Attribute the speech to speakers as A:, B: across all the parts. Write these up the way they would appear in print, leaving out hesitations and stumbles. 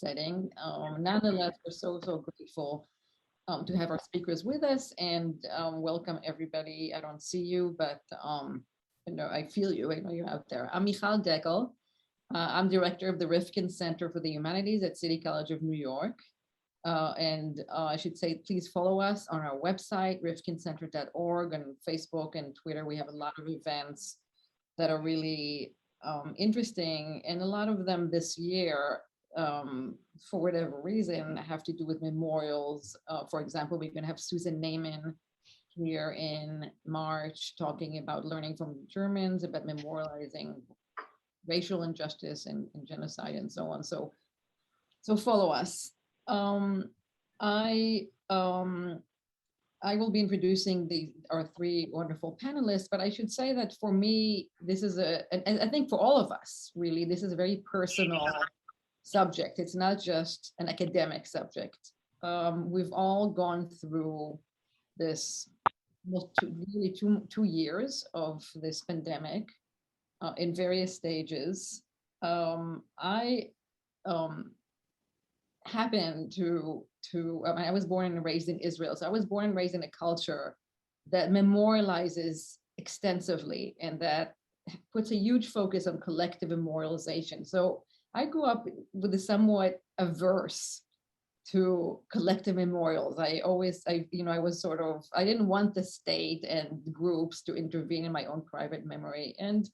A: setting. Nonetheless, we're so grateful to have our speakers with us and welcome everybody. I don't see you, but I feel you. I know you're out there. I'm Michal Deckel. I'm director of the Rikfind Center for the Humanities at City College of New York. I should say, please follow us on our website, rifkincenter.org, and Facebook and Twitter. We have a lot of events that are really interesting, and a lot of them this year, for whatever reason, have to do with memorials. For example, we're going to have Susan Naiman here in March talking about learning from the Germans, about memorializing racial injustice and genocide and so on. So follow us. I will be introducing our three wonderful panelists, but I should say that for me, this is and I think for all of us, really, this is a very personal subject. It's not just an academic subject. We've all gone through this really two years of this pandemic in various stages. I happened to I was born and raised in Israel. So I was born and raised in a culture that memorializes extensively and that puts a huge focus on collective memorialization. So I grew up with a somewhat averse to collective memorials. I was sort of, I didn't want the state and groups to intervene in my own private memory. And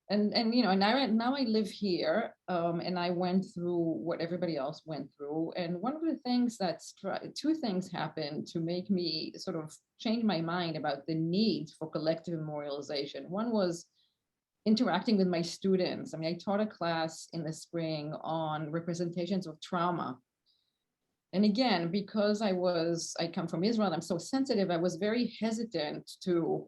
A: now I live here, and I went through what everybody else went through. And one of the things two things happened to make me sort of change my mind about the need for collective memorialization. One was interacting with my students. I mean, I taught a class in the spring on representations of trauma. And again, because I come from Israel, I'm so sensitive, I was very hesitant to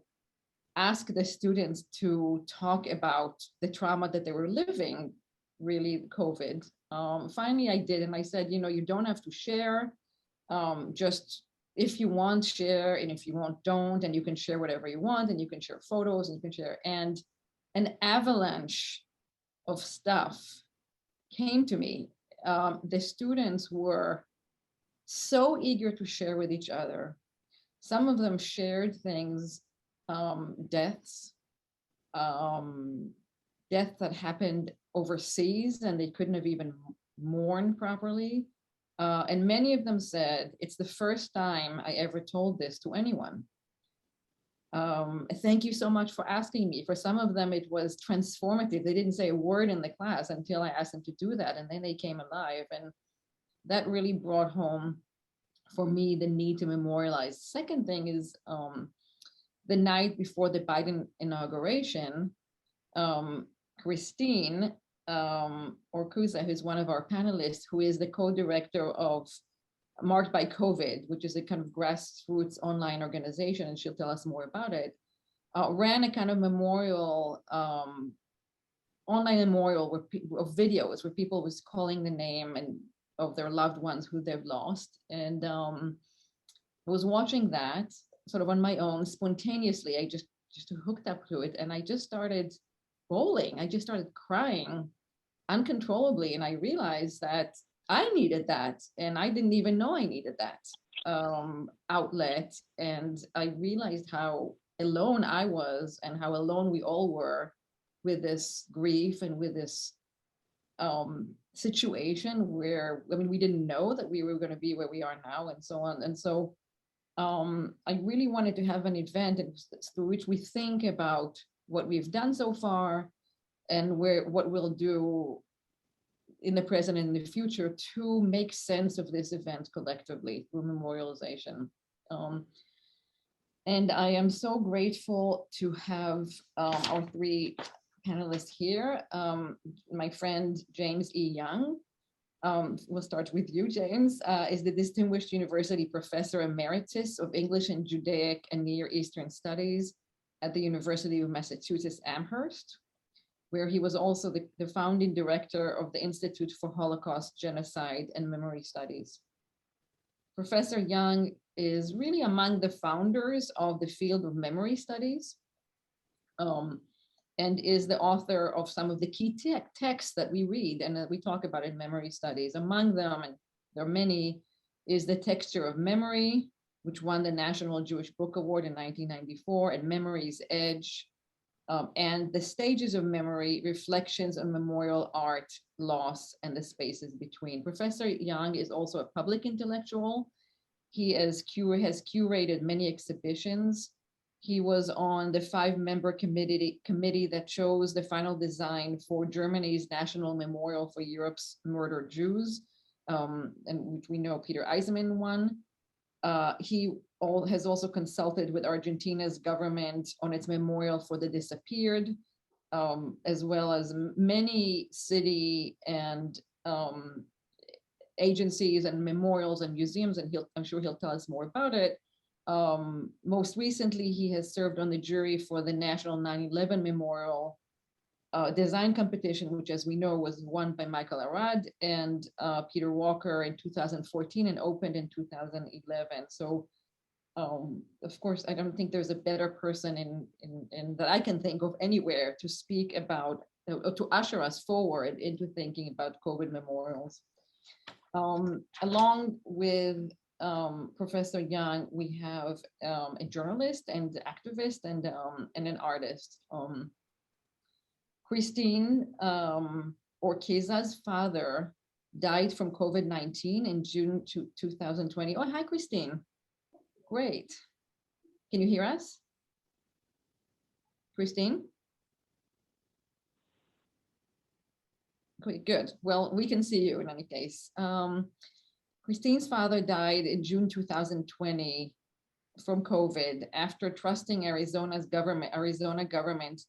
A: ask the students to talk about the trauma that they were living, really COVID. Finally, I did, and I said, you don't have to share. Just if you want, share, and if you want, don't. And you can share whatever you want, and you can share photos, and you can share. And an avalanche of stuff came to me. The students were so eager to share with each other. Some of them shared things. Deaths that happened overseas and they couldn't have even mourned properly. And many of them said, it's the first time I ever told this to anyone. Thank you so much for asking me. For some of them, it was transformative. They didn't say a word in the class until I asked them to do that. And then they came alive. And that really brought home for me the need to memorialize. Second thing is, the night before the Biden inauguration, Kristin Urquiza, who's one of our panelists, who is the co-director of Marked by COVID, which is a kind of grassroots online organization, and she'll tell us more about it, ran a kind of memorial, online memorial of videos where people was calling the name and of their loved ones who they've lost. And I was watching that sort of on my own, spontaneously. I just hooked up to it, and I just started bawling. I just started crying uncontrollably, and I realized that I needed that, and I didn't even know I needed that outlet. And I realized how alone I was, and how alone we all were with this grief and with this situation where, I mean, we didn't know that we were going to be where we are now, and so on. And so I really wanted to have an event through which we think about what we've done so far and what we'll do in the present and in the future to make sense of this event collectively through memorialization. And I am so grateful to have our three panelists here. My friend James E. Young, we'll start with you, James, is the Distinguished University Professor Emeritus of English and Judaic and Near Eastern Studies at the University of Massachusetts Amherst, where he was also the founding director of the Institute for Holocaust, Genocide, and Memory Studies. Professor Young is really among the founders of the field of memory studies. and is the author of some of the key texts that we read and that we talk about in memory studies. Among them, and there are many, is The Texture of Memory, which won the National Jewish Book Award in 1994, and Memory's Edge, and The Stages of Memory, Reflections on Memorial Art, Loss, and the Spaces Between. Professor Young is also a public intellectual. He has curated many exhibitions. He was on the 5-member committee that chose the final design for Germany's National Memorial for Europe's Murdered Jews, and which we know Peter Eisenman won. He has also consulted with Argentina's government on its memorial for the disappeared, as well as many city and agencies and memorials and museums, and I'm sure he'll tell us more about it. Most recently, he has served on the jury for the National 9/11 Memorial design competition, which, as we know, was won by Michael Arad and Peter Walker in 2014 and opened in 2011. So, of course, I don't think there's a better person in that I can think of anywhere to speak about, to usher us forward into thinking about COVID memorials. Along with Professor Young, we have a journalist and activist and an artist. Kristin Urquiza's father died from COVID-19 in June 2020. Oh, hi, Kristin. Great. Can you hear us? Kristin? Okay, good. Well, we can see you in any case. Kristin's father died in June 2020 from COVID after trusting Arizona government,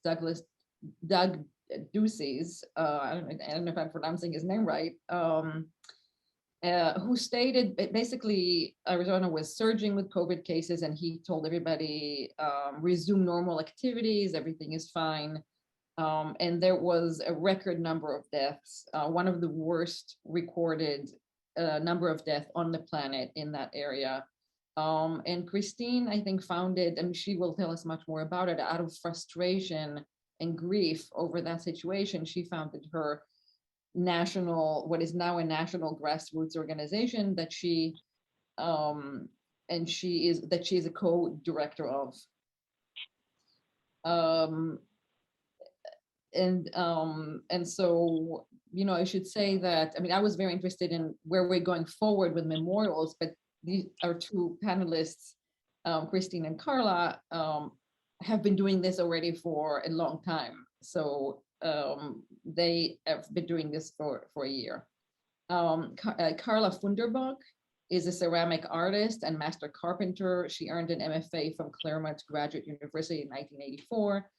A: Doug Ducey's, I don't know if I'm pronouncing his name right, who stated basically Arizona was surging with COVID cases, and he told everybody resume normal activities, everything is fine. And there was a record number of deaths, one of the worst recorded number of deaths on the planet in that area. And Kristin, I think, founded, and she will tell us much more about it, out of frustration and grief over that situation, she founded her national, what is now a national grassroots organization that she is a co-director of. And so, you know, I should say that, I mean, I was very interested in where we're going forward with memorials, but these are two panelists, Kristin and Karla, have been doing this already for a long time. So they have been doing this for a year. Karla Funderburk is a ceramic artist and master carpenter. She earned an MFA from Claremont Graduate University in 1984.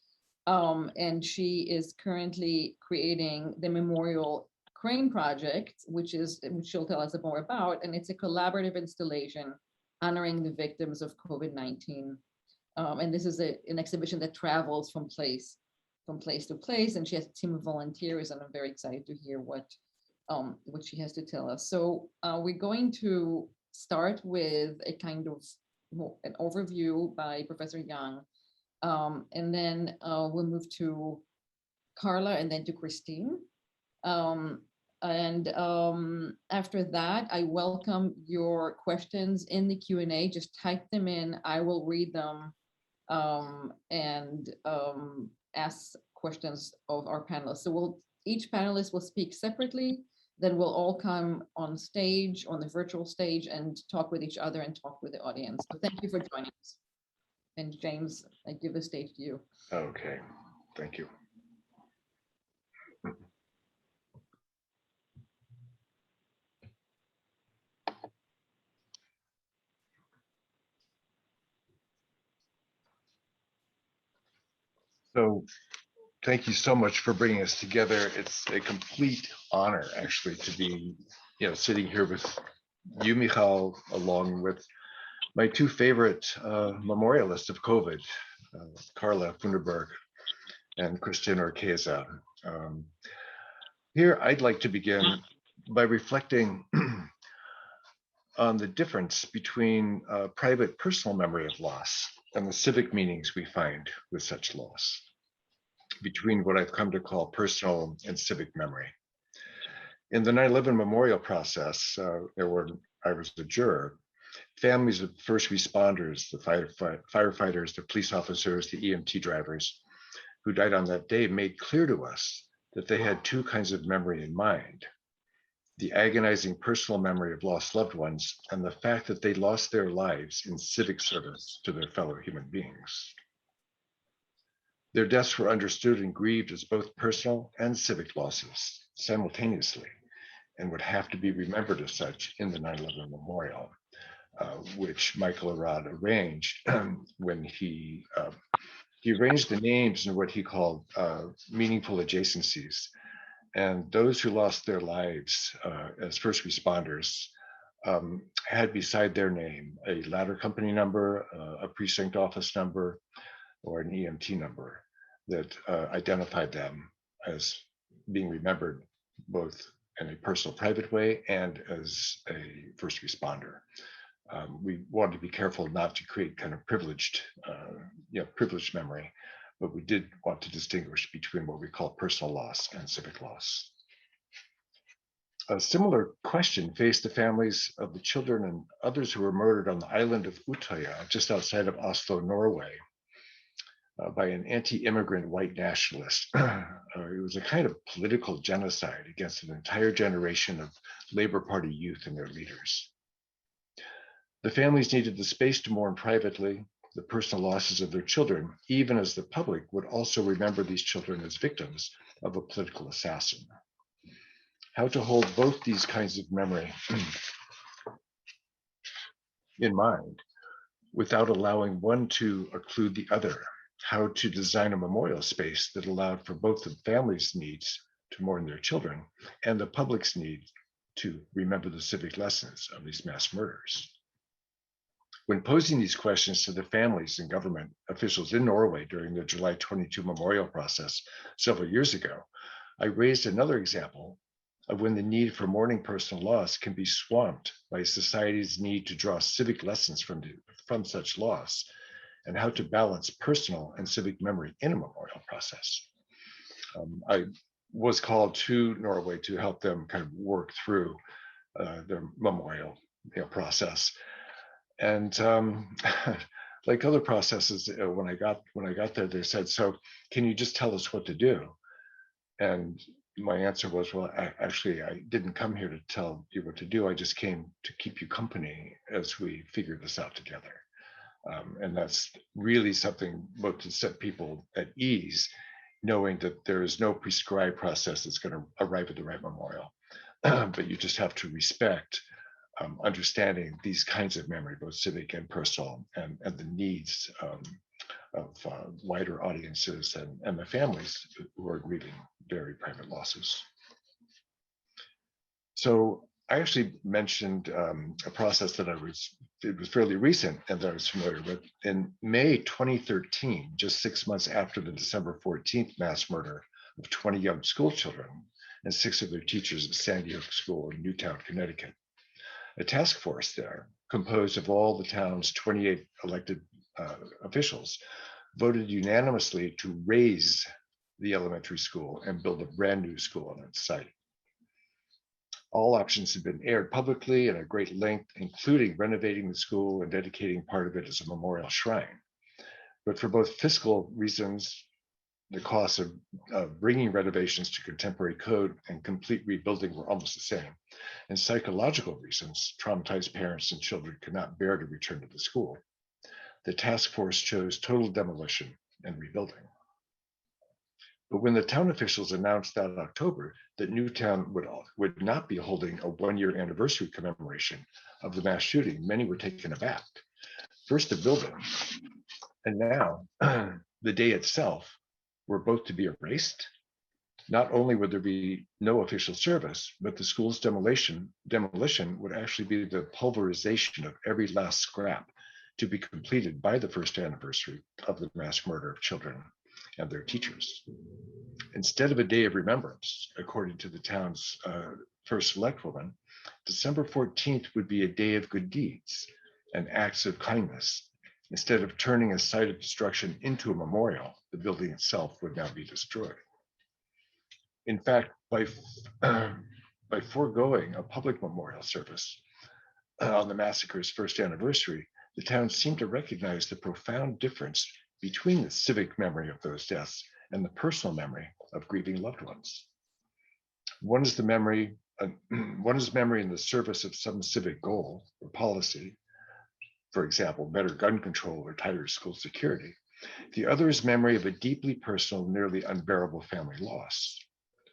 A: And she is currently creating the Memorial Crane Project, which she'll tell us more about. And it's a collaborative installation honoring the victims of COVID-19. And this is an exhibition that travels from place to place, and she has a team of volunteers, and I'm very excited to hear what she has to tell us. So we're going to start with a kind of an overview by Professor Young, and then we'll move to Karla and then to Kristin. And after that, I welcome your questions in the Q&A. Just type them in. I will read them and ask questions of our panelists. So each panelist will speak separately, then we'll all come on stage, on the virtual stage, and talk with each other and talk with the audience. So thank you for joining us. And James, I give the stage to you.
B: Okay, thank you. So thank you so much for bringing us together. It's a complete honor, actually, to be, sitting here with you, Michal, along with my two favorite memorialists of COVID, Karla Funderburk and Kristin Urquiza. Here, I'd like to begin by reflecting on the difference between private personal memory of loss and the civic meanings we find with such loss. between what I've come to call personal and civic memory. In the 9/11 memorial process, where I was a juror, families of first responders, the firefighters, the police officers, the EMT drivers who died on that day made clear to us that they had two kinds of memory in mind: the agonizing personal memory of lost loved ones and the fact that they lost their lives in civic service to their fellow human beings. Their deaths were understood and grieved as both personal and civic losses simultaneously, and would have to be remembered as such in the 9/11 memorial, which Michael Arad arranged when he arranged the names in what he called meaningful adjacencies. And those who lost their lives as first responders had beside their name a ladder company number, a precinct office number, or an EMT number that identified them as being remembered both in a personal, private way and as a first responder. We wanted to be careful not to create kind of privileged memory, but we did want to distinguish between what we call personal loss and civic loss. A similar question faced the families of the children and others who were murdered on the island of Utøya, just outside of Oslo, Norway, by an anti-immigrant white nationalist. It was a kind of political genocide against an entire generation of Labour Party youth and their leaders. The families needed the space to mourn privately the personal losses of their children, even as the public would also remember these children as victims of a political assassin. How to hold both these kinds of memory in mind without allowing one to occlude the other. How to design a memorial space that allowed for both the family's needs to mourn their children and the public's need to remember the civic lessons of these mass murders. When posing these questions to the families and government officials in Norway during the July 22 memorial process several years ago, I raised another example of when the need for mourning personal loss can be swamped by society's need to draw civic lessons from such loss, and how to balance personal and civic memory in a memorial process. I was called to Norway to help them kind of work through their memorial process. And like other processes, when I got there, they said, "So can you just tell us what to do?" And my answer was, "Well, actually, I didn't come here to tell you what to do. I just came to keep you company as we figure this out together." And that's really something both to set people at ease, knowing that there is no prescribed process that's going to arrive at the right memorial, but you just have to respect understanding these kinds of memory, both civic and personal, and the needs of wider audiences and the families who are grieving very private losses. So I actually mentioned a process that it was fairly recent and that I was familiar with. In May 2013, just 6 months after the December 14th mass murder of 20 young school children and 6 of their teachers at Sandy Hook School in Newtown, Connecticut, a task force there, composed of all the town's 28 elected officials, voted unanimously to raise the elementary school and build a brand new school on its site. All options have been aired publicly at a great length, including renovating the school and dedicating part of it as a memorial shrine. But for both fiscal reasons, the costs of bringing renovations to contemporary code and complete rebuilding were almost the same, and psychological reasons, traumatized parents and children could not bear to return to the school. The task force chose total demolition and rebuilding. But when the town officials announced that in October that Newtown would not be holding a 1-year anniversary commemoration of the mass shooting, many were taken aback. First the building, and now the day itself were both to be erased. Not only would there be no official service, but the school's demolition would actually be the pulverization of every last scrap to be completed by the first anniversary of the mass murder of children and their teachers. Instead of a day of remembrance, according to the town's first select woman, December 14th would be a day of good deeds and acts of kindness, Instead of turning a site of destruction into a memorial, the building itself would now be destroyed. In fact, by foregoing a public memorial service on the massacre's first anniversary, the town seemed to recognize the profound difference between the civic memory of those deaths and the personal memory of grieving loved ones. One is memory in the service of some civic goal or policy, for example, better gun control or tighter school security. The other is memory of a deeply personal, nearly unbearable family loss.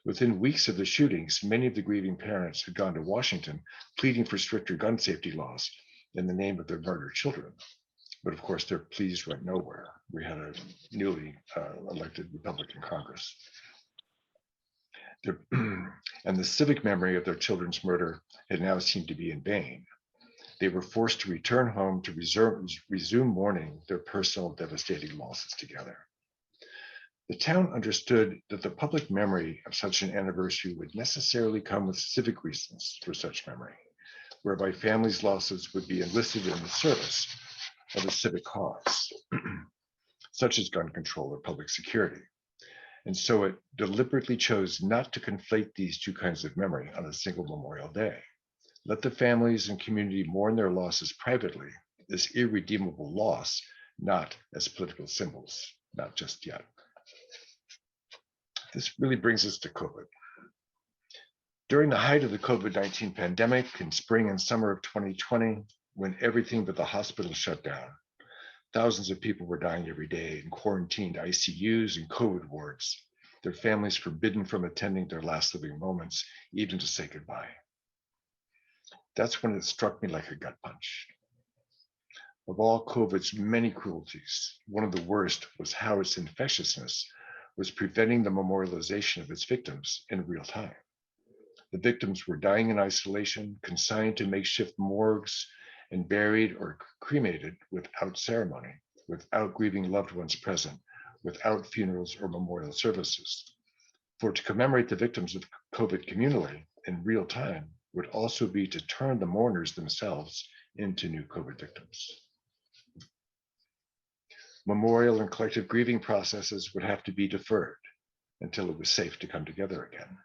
B: Within weeks of the shootings, many of the grieving parents had gone to Washington pleading for stricter gun safety laws in the name of their murdered children. But of course, their pleas went nowhere. We had a newly elected Republican Congress. And the civic memory of their children's murder had now seemed to be in vain. They were forced to return home to resume mourning their personal devastating losses together. The town understood that the public memory of such an anniversary would necessarily come with civic reasons for such memory, whereby families' losses would be enlisted in the service of a civic cause, such as gun control or public security. And so it deliberately chose not to conflate these two kinds of memory on a single Memorial Day. Let the families and community mourn their losses privately, this irredeemable loss, not as political symbols, not just yet. This really brings us to COVID. During the height of the COVID-19 pandemic in spring and summer of 2020, when everything but the hospital shut down, thousands of people were dying every day in quarantined ICUs and COVID wards, their families forbidden from attending their last living moments, even to say goodbye. That's when it struck me like a gut punch. Of all COVID's many cruelties, one of the worst was how its infectiousness was preventing the memorialization of its victims in real time. The victims were dying in isolation, consigned to makeshift morgues, and buried or cremated without ceremony, without grieving loved ones present, without funerals or memorial services. For to commemorate the victims of COVID communally in real time would also be to turn the mourners themselves into new COVID victims. Memorial and collective grieving processes would have to be deferred until it was safe to come together again.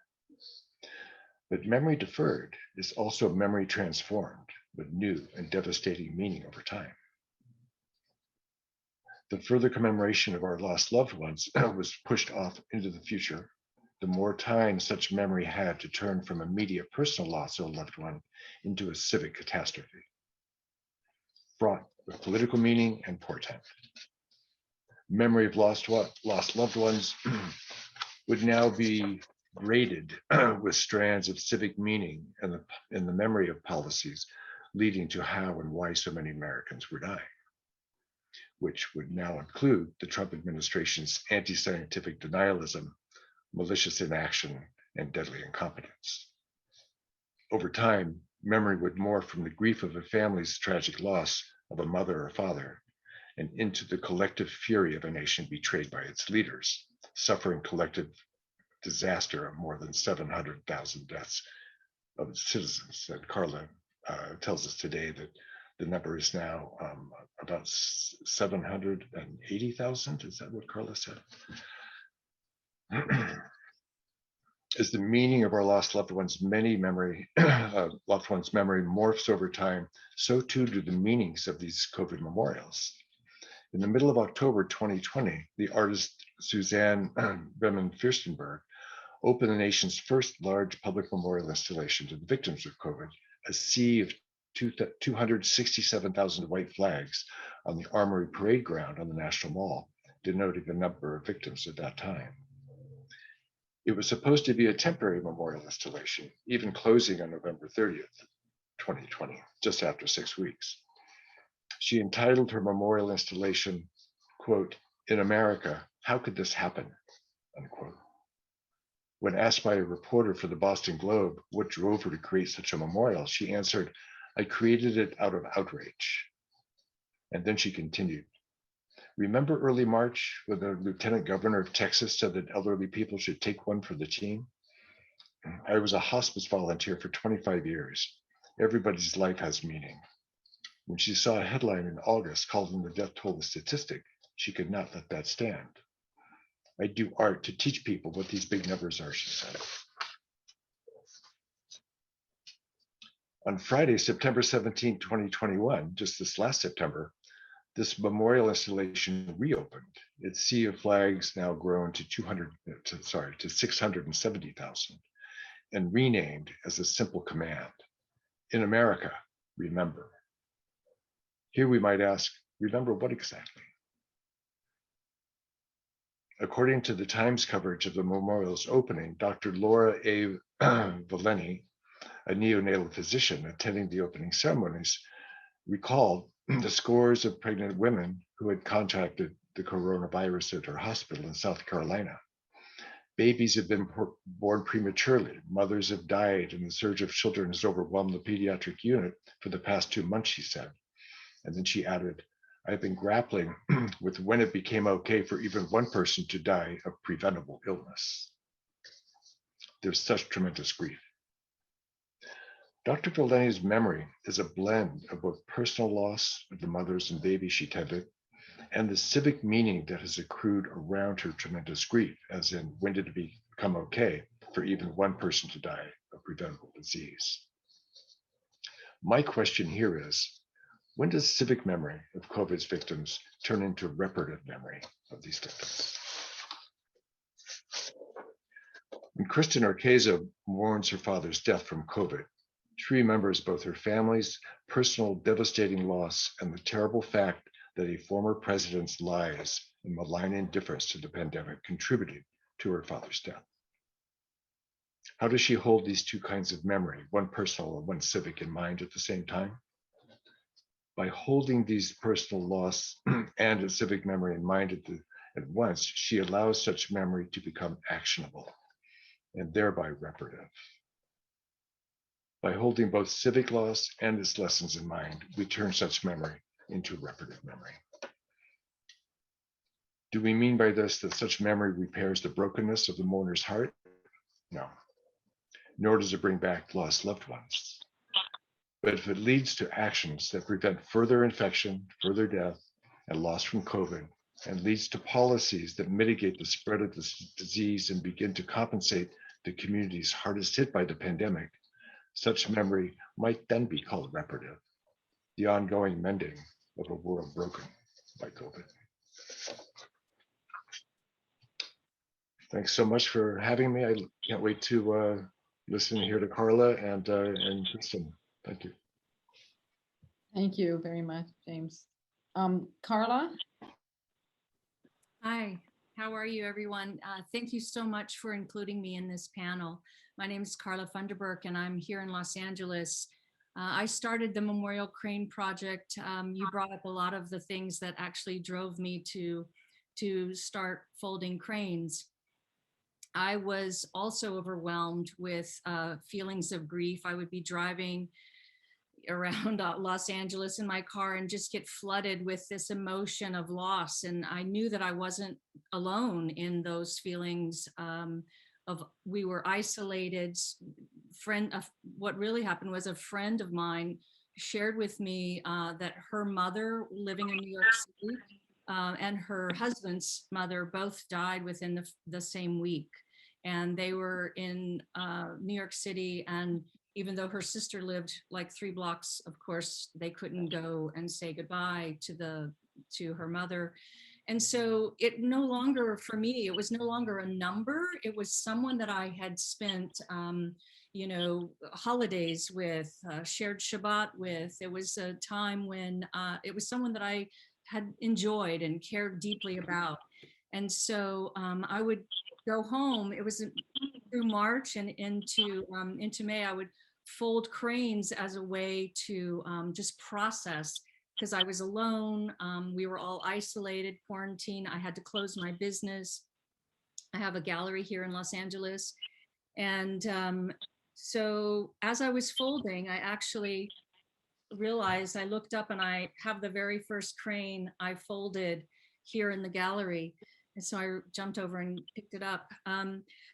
B: But memory deferred is also memory transformed with new and devastating meaning over time. The further commemoration of our lost loved ones was pushed off into the future, the more time such memory had to turn from immediate personal loss of a loved one into a civic catastrophe, fraught with political meaning and portent. Memory of lost loved ones would now be braided with strands of civic meaning in the memory of policies leading to how and why so many Americans were dying, which would now include the Trump administration's anti-scientific denialism, malicious inaction, and deadly incompetence. Over time, memory would morph from the grief of a family's tragic loss of a mother or father and into the collective fury of a nation betrayed by its leaders, suffering collective disaster of more than 700,000 deaths of its citizens. And Karla tells us today that the number is now about 780,000. Is that what Karla said? As the meaning of our lost loved ones' memory morphs over time, so too do the meanings of these COVID memorials. In the middle of October 2020, the artist Suzanne Bremen-Fürstenberg opened the nation's first large public memorial installation to the victims of COVID, a sea of 267,000 white flags on the Armory Parade Ground on the National Mall, denoting the number of victims at that time. It was supposed to be a temporary memorial installation, even closing on November 30th, 2020, just after 6 weeks. She entitled her memorial installation, quote, "In America, how could this happen?" unquote. When asked by a reporter for the Boston Globe what drove her to create such a memorial, she answered, "I created it out of outrage." And then she continued, "Remember early March when the Lieutenant Governor of Texas said that elderly people should take one for the team? I was a hospice volunteer for 25 years. Everybody's life has meaning. When she saw a headline in August calling the death toll a statistic, she could not let that stand. I do art to teach people what these big numbers are, she said. On Friday, September 17, 2021, just this last September, this memorial installation reopened. Its sea of flags now grown to 670,000 and renamed as a simple command. In America, remember. Here we might ask, remember what exactly? According to the Times coverage of the memorial's opening, Dr. Laura A. Valeni, a neonatal physician attending the opening ceremonies, recalled the scores of pregnant women who had contracted the coronavirus at her hospital in South Carolina. Babies have been born prematurely, mothers have died, and the surge of children has overwhelmed the pediatric unit for the past 2 months, she said. And then she added, I've been grappling with when it became okay for even one person to die of preventable illness. There's such tremendous grief. Dr. Valeni's memory is a blend of both personal loss of the mothers and babies she tended, and the civic meaning that has accrued around her tremendous grief, as in when did it become okay for even one person to die of preventable disease? My question here is, when does civic memory of COVID's victims turn into reparative memory of these victims? When Kristin Urquiza mourns her father's death from COVID, she remembers both her family's personal devastating loss and the terrible fact that a former president's lies and malign indifference to the pandemic contributed to her father's death. How does she hold these two kinds of memory, one personal and one civic, in mind at the same time? By holding these personal loss and a civic memory in mind at once, she allows such memory to become actionable and thereby reparative. By holding both civic loss and its lessons in mind, we turn such memory into reparative memory. Do we mean by this that such memory repairs the brokenness of the mourner's heart? No. Nor does it bring back lost loved ones. But if it leads to actions that prevent further infection, further death, and loss from COVID, and leads to policies that mitigate the spread of this disease and begin to compensate the communities hardest hit by the pandemic, such memory might then be called reparative, the ongoing mending of a world broken by COVID. Thanks so much for having me. I can't wait to listen here to Karla and Kristin. Thank you.
A: Thank you very much, James. Karla?
C: Hi, how are you, everyone? Thank you so much for including me in this panel. My name is Karla Funderburk, and I'm here in Los Angeles. I started the Memorial Crane Project. You brought up a lot of the things that actually drove me to start folding cranes. I was also overwhelmed with feelings of grief. I would be driving around Los Angeles in my car and just get flooded with this emotion of loss. And I knew that I wasn't alone in those feelings of we were isolated. What really happened was a friend of mine shared with me that her mother living in New York City and her husband's mother both died within the same week. And they were in New York City, and even though her sister lived like 3 blocks, of course, they couldn't go and say goodbye to her mother. And so it no longer, for me, it was no longer a number. It was someone that I had spent, holidays with, shared Shabbat with. It was a time when it was someone that I had enjoyed and cared deeply about. And so I would go home. It was through March and into May. I would fold cranes as a way to just process, because I was alone. We were all isolated, quarantined. I had to close my business. I have a gallery here in Los Angeles. And so as I was folding, I actually realized, I looked up and I have the very first crane I folded here in the gallery. And so I jumped over and picked it up.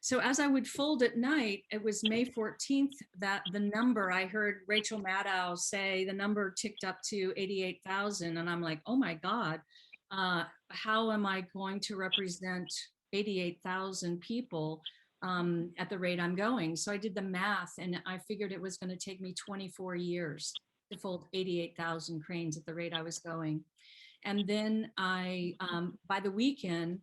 C: So as I would fold at night, it was May 14th that the number, I heard Rachel Maddow say the number ticked up to 88,000. And I'm like, oh my God, how am I going to represent 88,000 people at the rate I'm going? So I did the math and I figured it was going to take me 24 years to fold 88,000 cranes at the rate I was going. And then by the weekend,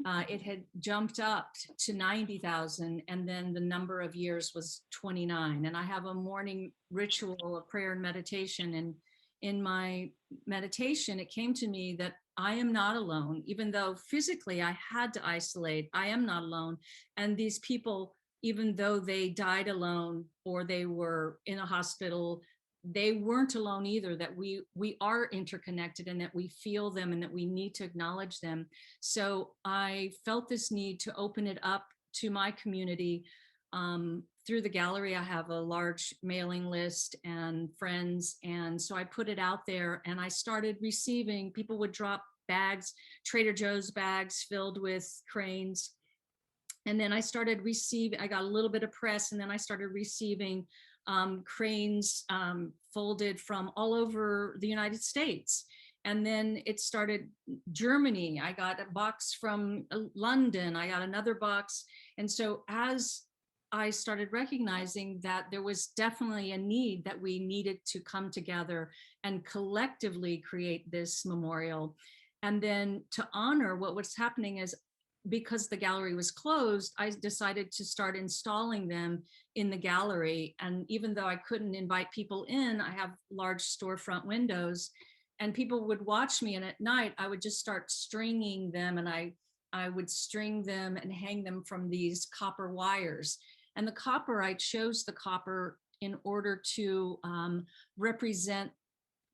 C: it had jumped up to 90,000, and then the number of years was 29. And I have a morning ritual of prayer and meditation. And in my meditation, it came to me that I am not alone, even though physically I had to isolate, I am not alone. And these people, even though they died alone or they were in a hospital, they weren't alone either, that we are interconnected and that we feel them and that we need to acknowledge them. So I felt this need to open it up to my community. Through the gallery, I have a large mailing list and friends. And so I put it out there and I started receiving, people would drop bags, Trader Joe's bags filled with cranes. And then I started receiving, I got a little bit of press, and then I started receiving cranes folded from all over the United States. And then it started Germany. I got a box from London. I got another box. And so as I started recognizing that there was definitely a need, that we needed to come together and collectively create this memorial. And then to honor what was happening is, because the gallery was closed, I decided to start installing them in the gallery. And even though I couldn't invite people in, I have large storefront windows and people would watch me. And at night I would just start stringing them, and I would string them and hang them from these copper wires. And the copper, I chose the copper in order to represent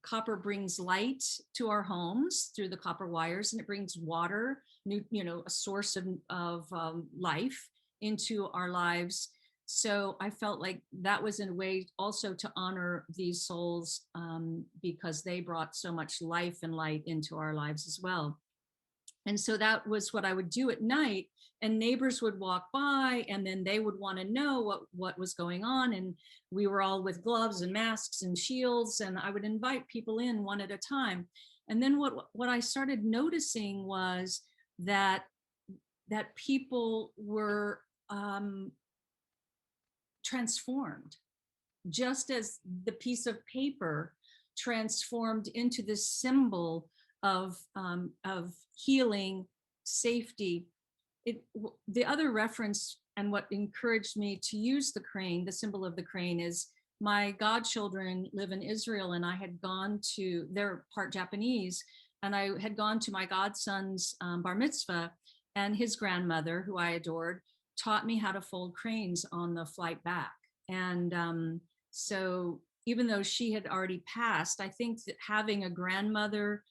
C: copper brings light to our homes through the copper wires, and it brings water, a source of life into our lives. So I felt like that was in a way also to honor these souls, because they brought so much life and light into our lives as well. And so that was what I would do at night, and neighbors would walk by and then they would want to know what was going on. And we were all with gloves and masks and shields, and I would invite people in one at a time. And then what I started noticing was that people were transformed, just as the piece of paper transformed into this symbol of healing, safety. The other reference, and what encouraged me to use the crane, the symbol of the crane, is my godchildren live in Israel, and I had gone to, they're part Japanese, and I had gone to my godson's bar mitzvah, and his grandmother, who I adored, taught me how to fold cranes on the flight back. And so even though she had already passed, I think that having a grandmother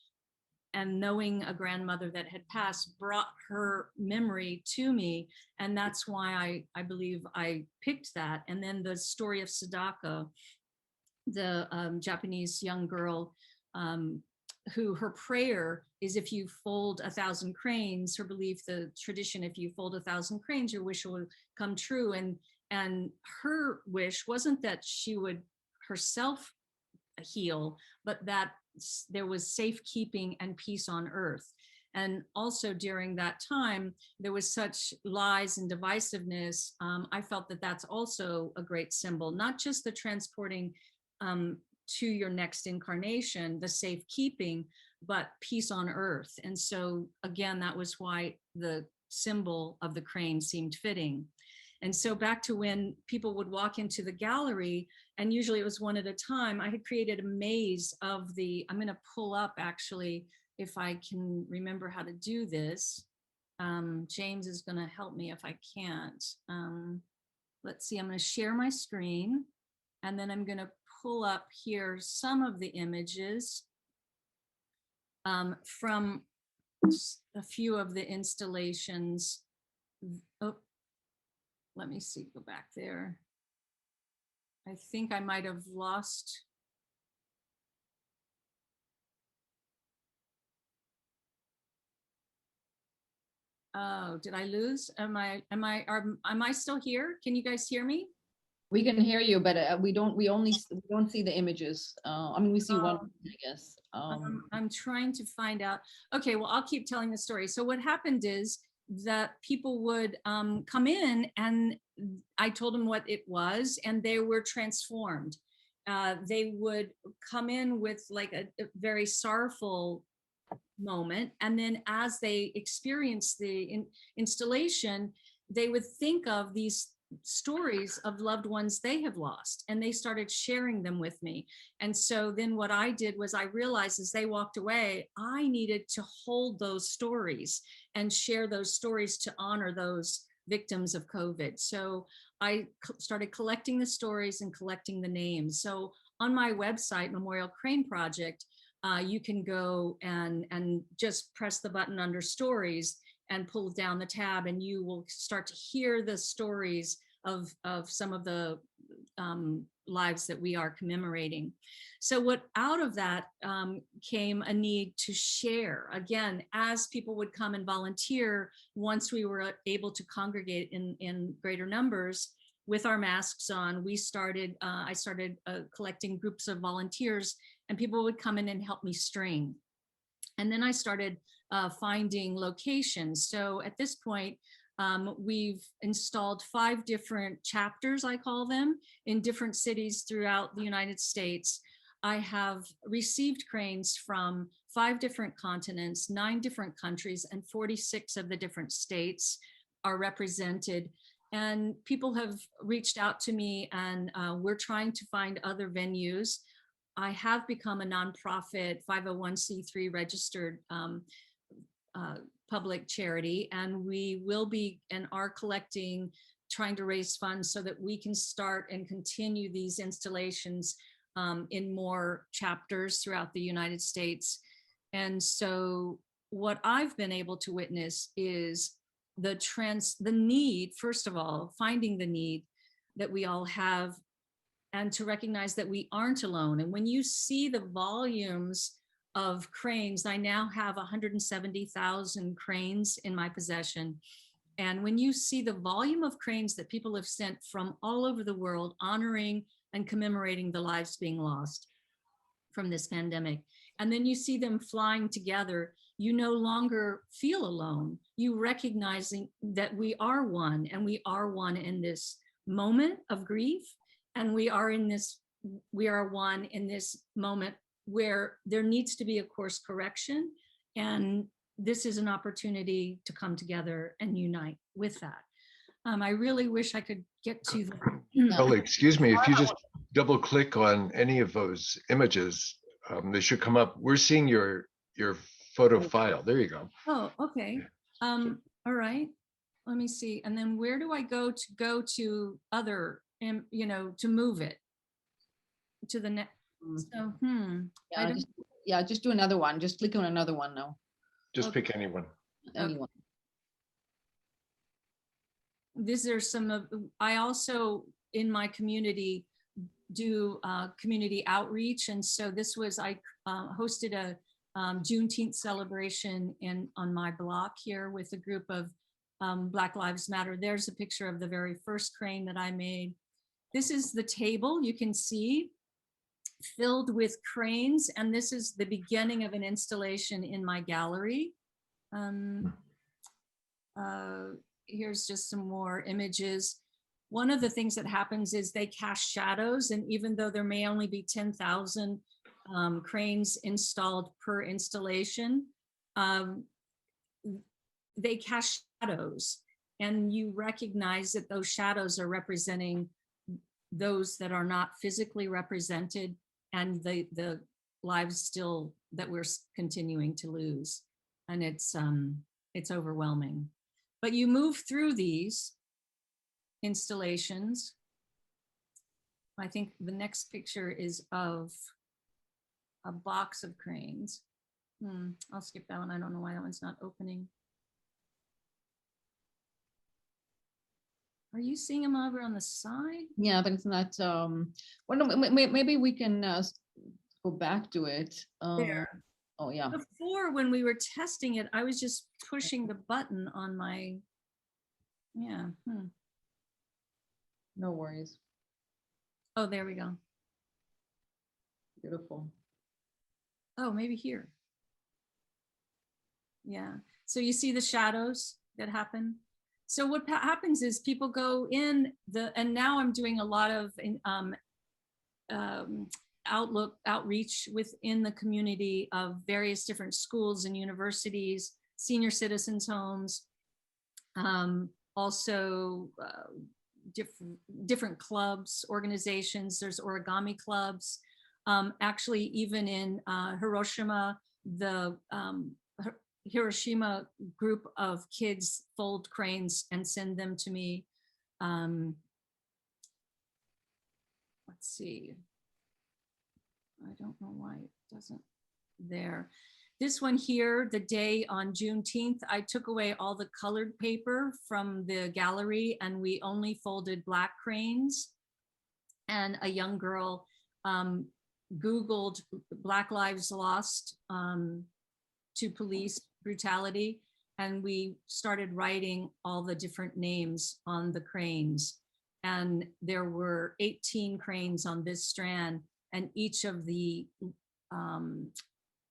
C: and knowing a grandmother that had passed brought her memory to me. And that's why I believe I picked that. And then the story of Sadako, the Japanese young girl, who her prayer is, if you fold 1,000 cranes, her belief, the tradition, if you fold 1,000 cranes, your wish will come true. And her wish wasn't that she would herself heal, but that there was safekeeping and peace on earth. And also during that time, there was such lies and divisiveness. I felt that that's also a great symbol, not just the transporting to your next incarnation, the safekeeping, but peace on earth. And so again, that was why the symbol of the crane seemed fitting. And so back to when people would walk into the gallery, and usually it was one at a time, I had created a maze of I'm going to pull up actually, if I can remember how to do this. James is going to help me if I can't. Let's see, I'm going to share my screen, and then I'm going to pull up here some of the images from a few of the installations. Oh, let me see, go back there. I think I might have lost. Oh, did I lose? Am I still here? Can you guys hear me?
A: We can hear you, but we don't see the images. I mean, we see one,
C: Oh.
A: I guess.
C: I'm trying to find out. Okay, well, I'll keep telling the story. So what happened is that people would come in, and I told them what it was, and they were transformed. They would come in with like a very sorrowful moment, and then as they experienced the installation, they would think of these stories of loved ones they have lost, and they started sharing them with me. And so then what I did was, I realized as they walked away, I needed to hold those stories and share those stories to honor those victims of COVID. So I started collecting the stories and collecting the names. So on my website, Memorial Crane Project, you can go and just press the button under stories and pull down the tab, and you will start to hear the stories of some of the lives that we are commemorating. So what out of that came a need to share. Again, as people would come and volunteer, once we were able to congregate in greater numbers with our masks on, I started collecting groups of volunteers, and people would come in and help me string. And then I started finding locations. So at this point, we've installed 5 different chapters, I call them, in different cities throughout the United States. I have received cranes from 5 different continents, 9 different countries, and 46 of the different states are represented. And people have reached out to me, and we're trying to find other venues. I have become a nonprofit 501c3 registered public charity, and we will be and are collecting, trying to raise funds so that we can start and continue these installations in more chapters throughout the United States. And so what I've been able to witness is the need, first of all, finding the need that we all have, and to recognize that we aren't alone. And when you see the volumes of cranes, I now have 170,000 cranes in my possession. And when you see the volume of cranes that people have sent from all over the world, honoring and commemorating the lives being lost from this pandemic, and then you see them flying together, you no longer feel alone. You recognizing that we are one, and we are one in this moment of grief. And we are one in this moment where there needs to be a course correction. And this is an opportunity to come together and unite with that. I really wish I could get to the.
B: Karla, excuse me, if you just double click on any of those images, they should come up. We're seeing your photo file. There you go.
C: Oh, okay. All right. Let me see. And then where do I go to other, to move it to the next? So,
A: just do another one. Just click on another one now.
B: Just pick anyone.
A: Anyone.
C: These are some of, I also in my community do community outreach. And so this was, I hosted a Juneteenth celebration on my block here with a group of Black Lives Matter. There's a picture of the very first crane that I made. This is the table you can see filled with cranes, and this is the beginning of an installation in my gallery. Here's just some more images. One of the things that happens is they cast shadows, and even though there may only be 10,000 cranes installed per installation, they cast shadows, and you recognize that those shadows are representing those that are not physically represented, and the lives still that we're continuing to lose. And it's overwhelming. But you move through these installations. I think the next picture is of a box of cranes. I'll skip that one. I don't know why that one's not opening. Are you seeing them over on the side?
A: Yeah, but it's not. Well, no, maybe we can go back to it.
C: There.
A: Oh, yeah.
C: Before, when we were testing it, I was just pushing the button on my, yeah.
A: No worries.
C: Oh, there we go.
A: Beautiful.
C: Oh, maybe here. Yeah. So you see the shadows that happen. So what happens is people go in and now I'm doing a lot of outreach within the community of various different schools and universities, senior citizens homes, also different clubs, organizations. There's origami clubs. Actually, even in Hiroshima, the Hiroshima group of kids fold cranes and send them to me. Let's see. I don't know why it doesn't there. This one here, the day on Juneteenth, I took away all the colored paper from the gallery and we only folded black cranes. And a young girl Googled Black Lives Lost to police brutality. And we started writing all the different names on the cranes. And there were 18 cranes on this strand, and each of the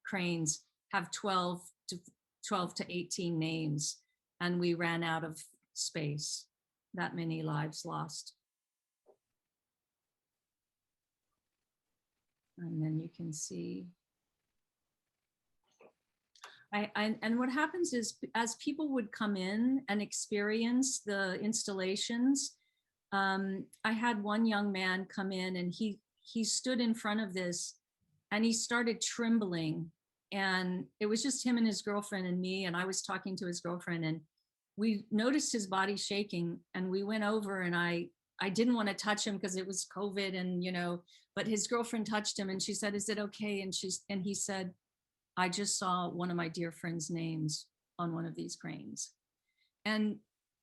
C: cranes have 12 to 18 names. And we ran out of space. That many lives lost. And then you can see. And what happens is, as people would come in and experience the installations, I had one young man come in and he stood in front of this and he started trembling. And it was just him and his girlfriend and me, and I was talking to his girlfriend, and we noticed his body shaking, and we went over, and I didn't want to touch him because it was COVID, and but his girlfriend touched him and she said, "Is it okay?" And he said, "I just saw one of my dear friends' names on one of these cranes." And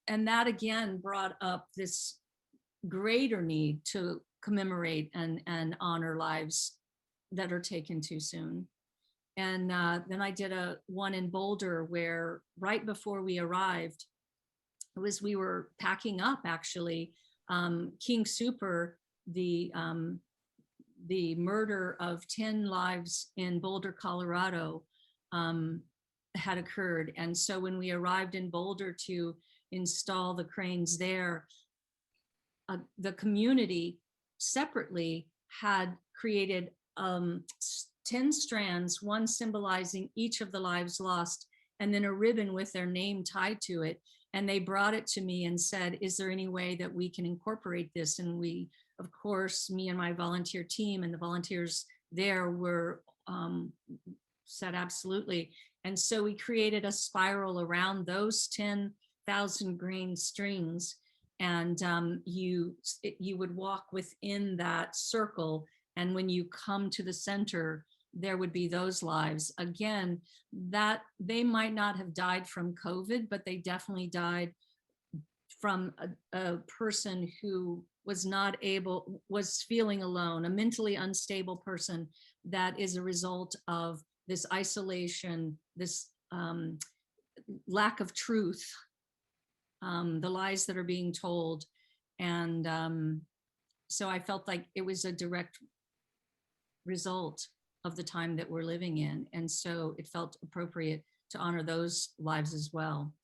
C: that again brought up this greater need to commemorate and honor lives that are taken too soon. And then I did one in Boulder where right before we arrived, we were packing up actually. King Super, the murder of 10 lives in Boulder, Colorado, had occurred. And so when we arrived in Boulder to install the cranes there, the community separately had created 10 strands, one symbolizing each of the lives lost, and then a ribbon with their name tied to it. And they brought it to me and said, "Is there any way that we can incorporate this?" And we, of course, me and my volunteer team and the volunteers there were said absolutely. And so we created a spiral around those 10,000 green strings. And you would walk within that circle. And when you come to the center, there would be those lives. Again, that they might not have died from COVID, but they definitely died from a person who was feeling alone, a mentally unstable person that is a result of this isolation, this lack of truth, the lies that are being told. And so I felt like it was a direct result of the time that we're living in. And so it felt appropriate to honor those lives as well.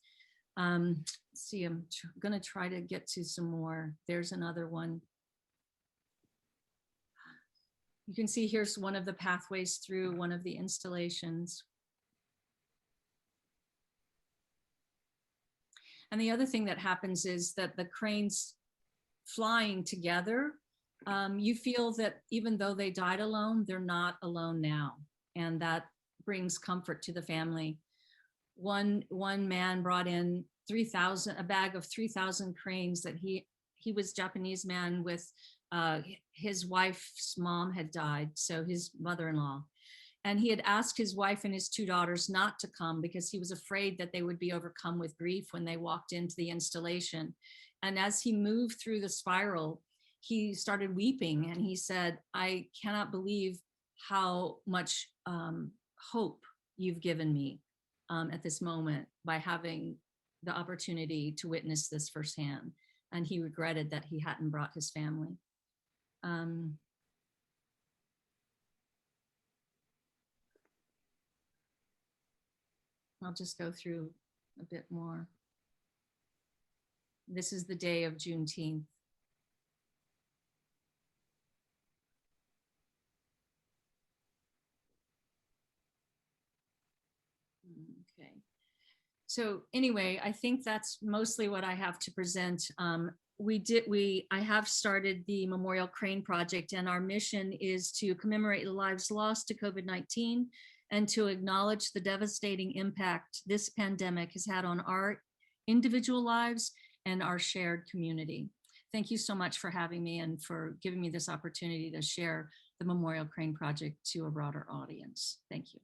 C: Let's see, I'm gonna try to get to some more. There's another one. You can see here's one of the pathways through one of the installations. And the other thing that happens is that the cranes flying together, you feel that even though they died alone, they're not alone now. And that brings comfort to the family. One man brought in a bag of 3,000 cranes that he was a Japanese man with his wife's mom had died, so his mother-in-law. And he had asked his wife and his 2 daughters not to come because he was afraid that they would be overcome with grief when they walked into the installation. And as he moved through the spiral, he started weeping and he said, "I cannot believe how much hope you've given me at this moment by having the opportunity to witness this firsthand. And he regretted that he hadn't brought his family. I'll just go through a bit more. This is the day of Juneteenth. Okay. So anyway, I think that's mostly what I have to present. I have started the Memorial Crane Project, and our mission is to commemorate the lives lost to COVID-19 and to acknowledge the devastating impact this pandemic has had on our individual lives and our shared community. Thank you so much for having me and for giving me this opportunity to share the Memorial Crane Project to a broader audience. Thank you.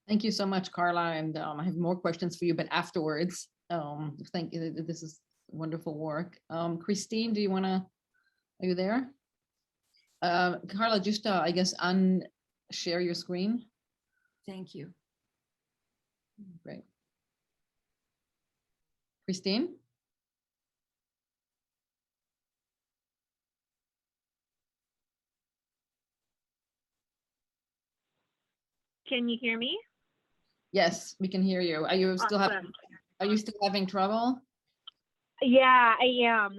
A: Thank you so much, Karla. And I have more questions for you, but afterwards. Thank you. This is wonderful work. Kristin, are you there? Karla, just I guess share your screen.
C: Thank you.
A: Great. Kristin?
D: Can you hear me?
A: Yes, we can hear you. Are you still
D: Awesome.
A: Are you still having trouble?
D: Yeah, I am.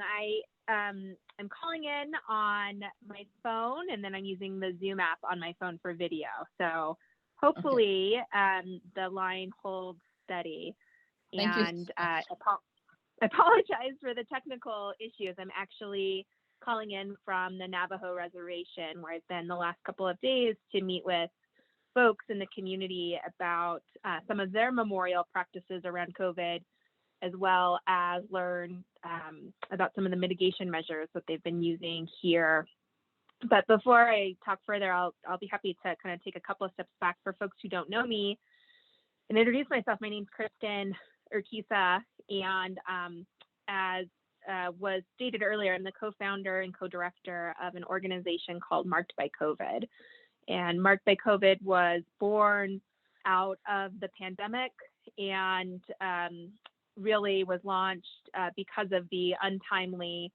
D: I'm calling in on my phone, and then I'm using the Zoom app on my phone for video. So hopefully the line holds steady.
A: Thank you.
D: And I apologize for the technical issues. I'm actually calling in from the Navajo Reservation, where I've been the last couple of days to meet with folks in the community about some of their memorial practices around COVID, as well as learn about some of the mitigation measures that they've been using here. But before I talk further, I'll be happy to kind of take a couple of steps back for folks who don't know me and introduce myself. My name's Kristin Urquiza, and as was stated earlier, I'm the co-founder and co-director of an organization called Marked by COVID. And Marked by COVID was born out of the pandemic and really was launched because of the untimely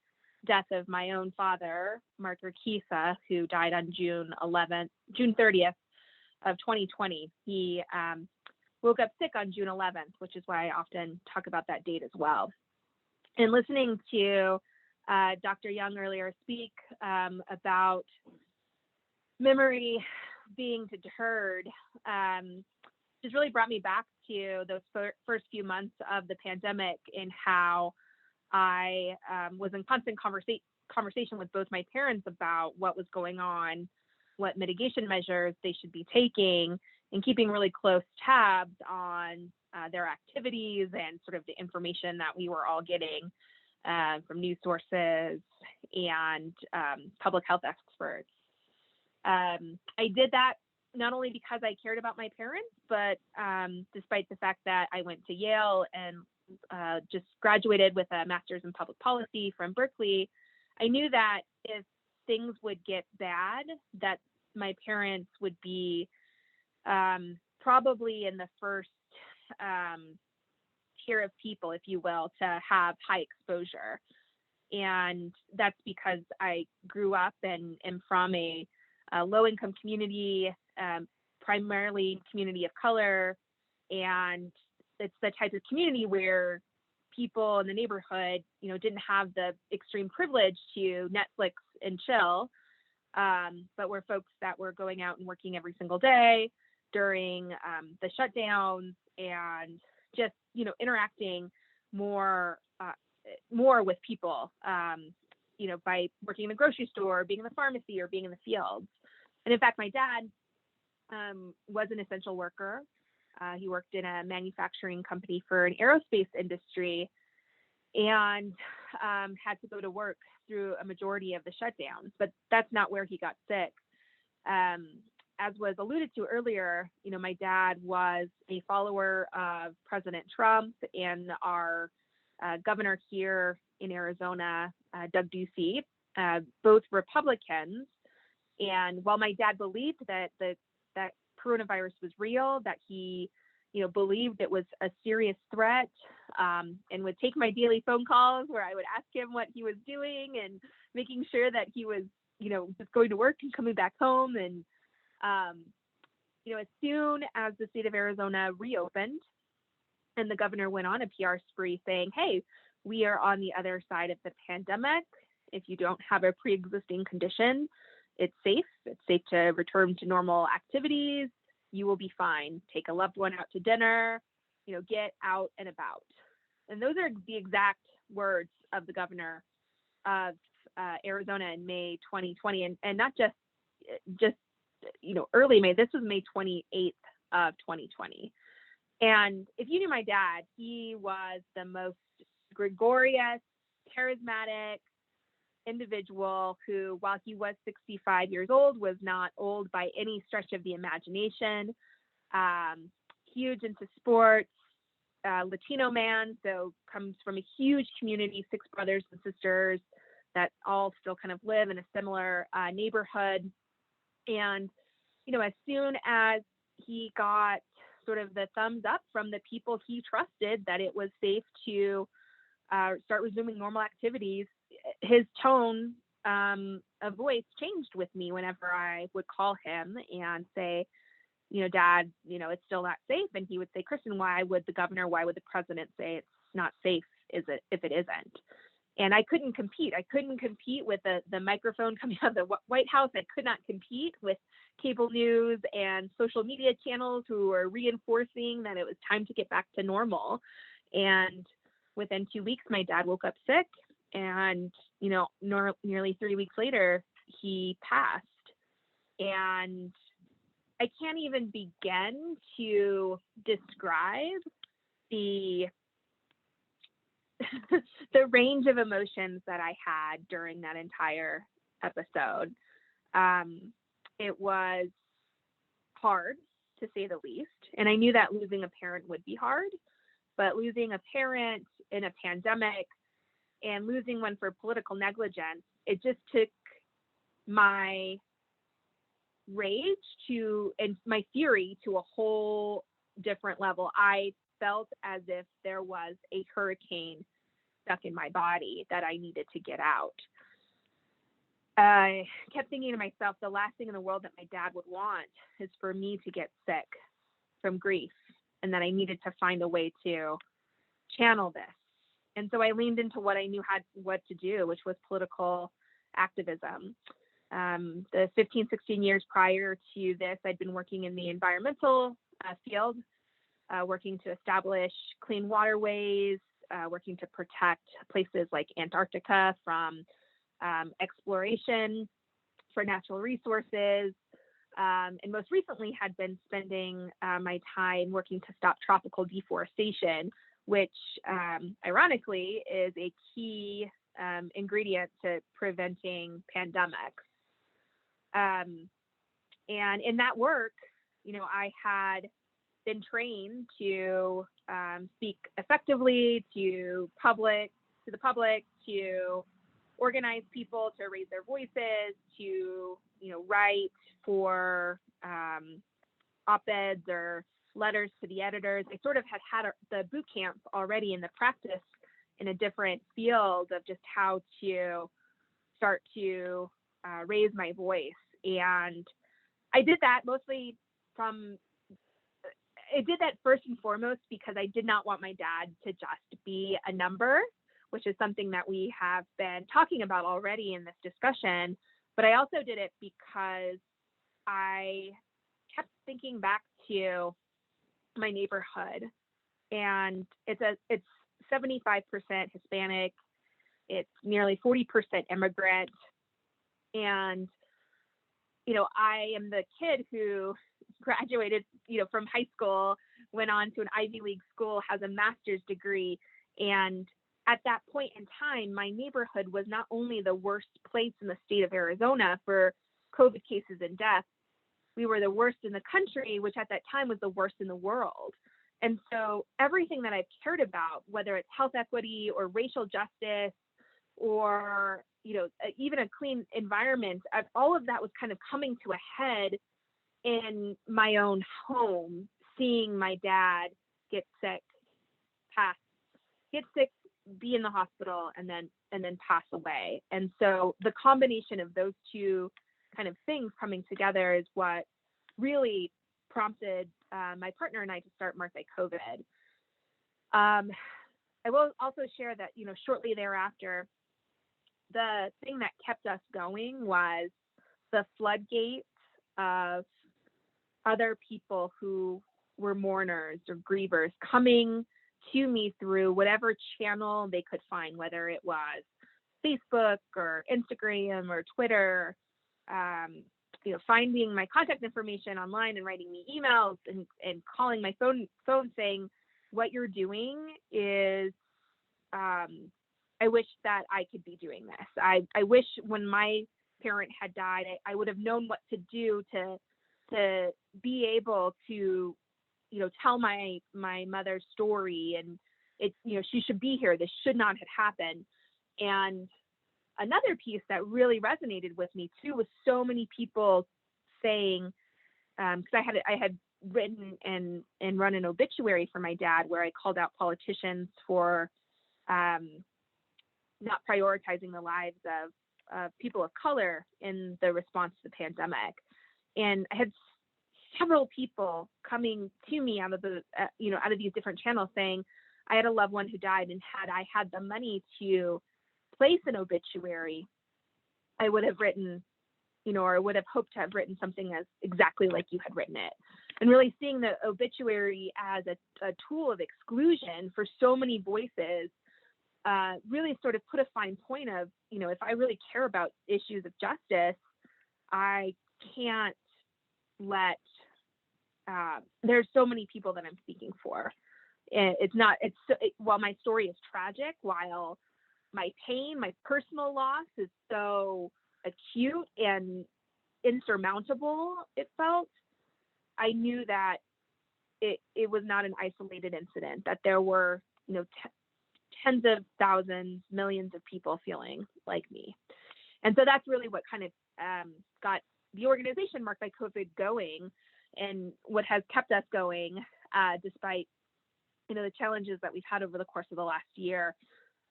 D: death of my own father, Mark Urquiza, who died on June 30th of 2020. He woke up sick on June 11th, which is why I often talk about that date as well. And listening to Dr. Young earlier speak about memory being deferred, just really brought me back to those first few months of the pandemic, and how I was in constant conversation with both my parents about what was going on, what mitigation measures they should be taking, and keeping really close tabs on their activities and sort of the information that we were all getting from news sources and public health experts. I did that not only because I cared about my parents, but despite the fact that I went to Yale and just graduated with a master's in public policy from Berkeley, I knew that if things would get bad, that my parents would be probably in the first tier of people, if you will, to have high exposure. And that's because I grew up and am from a low-income community, primarily community of color, and it's the type of community where people in the neighborhood, didn't have the extreme privilege to Netflix and chill, but were folks that were going out and working every single day during the shutdowns, and just interacting more with people, by working in the grocery store, being in the pharmacy, or being in the fields. And in fact, my dad was an essential worker. He worked in a manufacturing company for an aerospace industry, and had to go to work through a majority of the shutdowns. But that's not where he got sick. As was alluded to earlier, my dad was a follower of President Trump and our governor here in Arizona, Doug Ducey, both Republicans. And while my dad believed that that coronavirus was real, that he, believed it was a serious threat, and would take my daily phone calls where I would ask him what he was doing and making sure that he was, just going to work and coming back home. And, as soon as the state of Arizona reopened and the governor went on a PR spree saying, hey, we are on the other side of the pandemic. If you don't have a pre-existing condition, it's safe. It's safe to return to normal activities. You will be fine. Take a loved one out to dinner, get out and about. And those are the exact words of the governor of Arizona in May 2020. And not just early May. This was May 28th of 2020. And if you knew my dad, he was the most gregarious, charismatic individual who, while he was 65 years old, was not old by any stretch of the imagination. Huge into sports, Latino man, so comes from a huge community, 6 brothers and sisters that all still kind of live in a similar neighborhood. And, as soon as he got sort of the thumbs up from the people he trusted that it was safe to start resuming normal activities, his tone of voice changed with me whenever I would call him and say, Dad, it's still not safe. And he would say, Kristin, why would the president say it's not safe if it isn't? And I couldn't compete. I couldn't compete with the microphone coming out of the White House. I could not compete with cable news and social media channels who were reinforcing that it was time to get back to normal. And within 2 weeks, my dad woke up sick. And, nearly 3 weeks later, he passed. And I can't even begin to describe the the range of emotions that I had during that entire episode. It was hard, to say the least. And I knew that losing a parent would be hard, but losing a parent in a pandemic and losing one for political negligence, it just took my rage and my fury to a whole different level. I felt as if there was a hurricane stuck in my body that I needed to get out. I kept thinking to myself, the last thing in the world that my dad would want is for me to get sick from grief, and that I needed to find a way to channel this. And so I leaned into what I knew what to do, which was political activism. The 15, 16 years prior to this, I'd been working in the environmental field, working to establish clean waterways, working to protect places like Antarctica from exploration for natural resources, and most recently had been spending my time working to stop tropical deforestation, which ironically is a key ingredient to preventing pandemics. And in that work, I had been trained to speak effectively to the public, to organize people, to raise their voices, to write for op-eds or letters to the editors. I sort of had the boot camp already in the practice in a different field of just how to start to raise my voice. And I did that first and foremost because I did not want my dad to just be a number, which is something that we have been talking about already in this discussion. But I also did it because I kept thinking back to my neighborhood, and it's 75% Hispanic. It's nearly 40% immigrant. And, I am the kid who graduated, from high school, went on to an Ivy League school, has a master's degree. And at that point in time, my neighborhood was not only the worst place in the state of Arizona for COVID cases and deaths, we were the worst in the country, which at that time was the worst in the world. And so everything that I've cared about, whether it's health equity or racial justice or, even a clean environment, all of that was kind of coming to a head in my own home, seeing my dad get sick, be in the hospital, and then pass away. And so the combination of those two kind of things coming together is what really prompted my partner and I to start Marked by COVID. I will also share that, shortly thereafter, the thing that kept us going was the floodgates of other people who were mourners or grievers coming to me through whatever channel they could find, whether it was Facebook or Instagram or Twitter, finding my contact information online and writing me emails and calling my phone saying, what you're doing is, I wish that I could be doing this. I wish when my parent had died, I would have known what to do to be able to, tell my mother's story, and she should be here. This should not have happened. And another piece that really resonated with me too was so many people saying, because I had written and run an obituary for my dad where I called out politicians for not prioritizing the lives of people of color in the response to the pandemic. And I had several people coming to me out of these different channels saying, I had a loved one who died, and had I had the money to place an obituary, I would have written, or would have hoped to have written something as exactly like you had written it. And really seeing the obituary as a tool of exclusion for so many voices really sort of put a fine point of, if I really care about issues of justice, I can't let, there's so many people that I'm speaking for. While my story is tragic, while my pain, my personal loss is so acute and insurmountable, it felt, I knew that it was not an isolated incident, that there were, tens of thousands, millions of people feeling like me. And so that's really what kind of got the organization Marked by COVID going, and what has kept us going despite, the challenges that we've had over the course of the last year.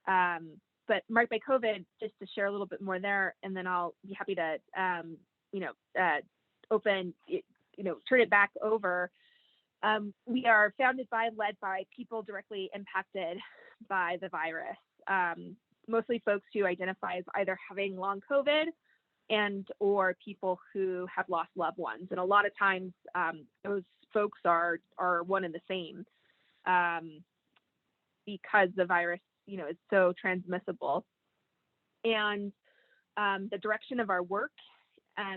D: But Marked by COVID, just to share a little bit more there, and then I'll be happy to, turn it back over. We are founded by, led by people directly impacted by the virus, mostly folks who identify as either having long COVID and or people who have lost loved ones. And a lot of times those folks are one and the same because the virus, is so transmissible. And the direction of our work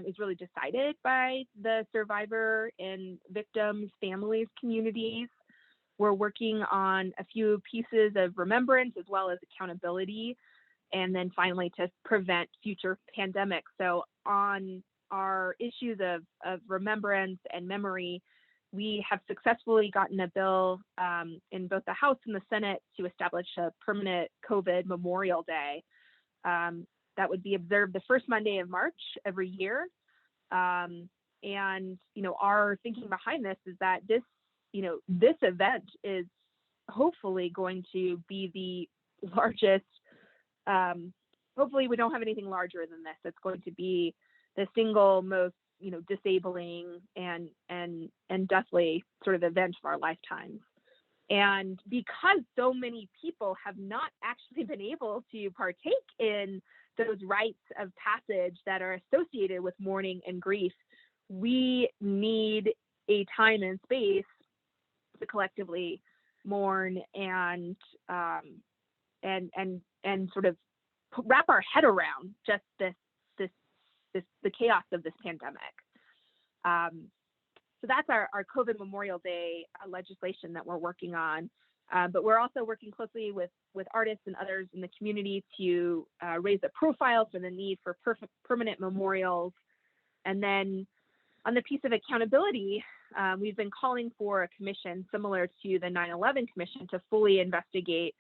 D: is really decided by the survivor and victims, families, communities. We're working on a few pieces of remembrance as well as accountability, and then finally to prevent future pandemics. So on our issues of remembrance and memory, we have successfully gotten a bill in both the House and the Senate to establish a permanent COVID Memorial Day that would be observed the first Monday of March every year. And, our thinking behind this is that this event is hopefully going to be the largest, hopefully we don't have anything larger than this. It's going to be the single most, disabling and deathly sort of event of our lifetimes. And because so many people have not actually been able to partake in those rites of passage that are associated with mourning and grief, we need a time and space to collectively mourn and sort of wrap our head around just the chaos of this pandemic. So that's our COVID Memorial Day legislation that we're working on. But we're also working closely with artists and others in the community to raise the profile for the need for permanent memorials. And then on the piece of accountability, we've been calling for a commission similar to the 9/11 Commission to fully investigate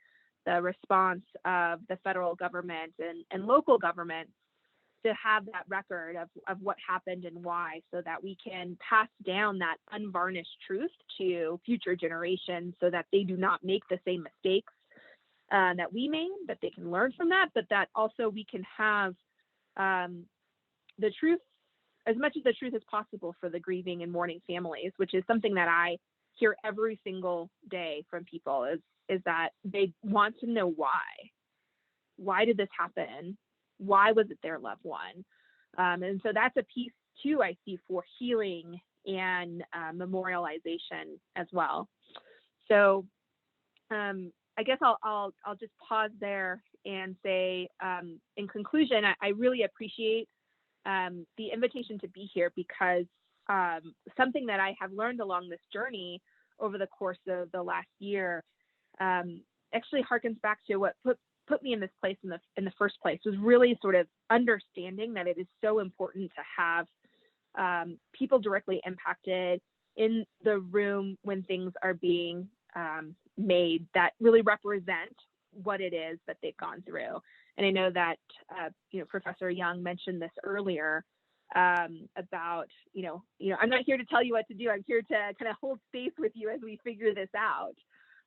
D: the response of the federal government and local governments to have that record of what happened and why, so that we can pass down that unvarnished truth to future generations so that they do not make the same mistakes that we made, that they can learn from that, but that also we can have the truth, as much of the truth as possible for the grieving and mourning families, which is something that I hear every single day from people, is that they want to know why. Why did this happen? Why was it their loved one? And so that's a piece too, I see, for healing and memorialization as well. So I guess I'll just pause there and say, in conclusion, I really appreciate the invitation to be here, because something that I have learned along this journey over the course of the last year actually harkens back to what put me in this place in the first place, was really sort of understanding that it is so important to have people directly impacted in the room when things are being made that really represent what it is that they've gone through. And I know that Professor Young mentioned this earlier about I'm not here to tell you what to do. I'm here to kind of hold space with you as we figure this out.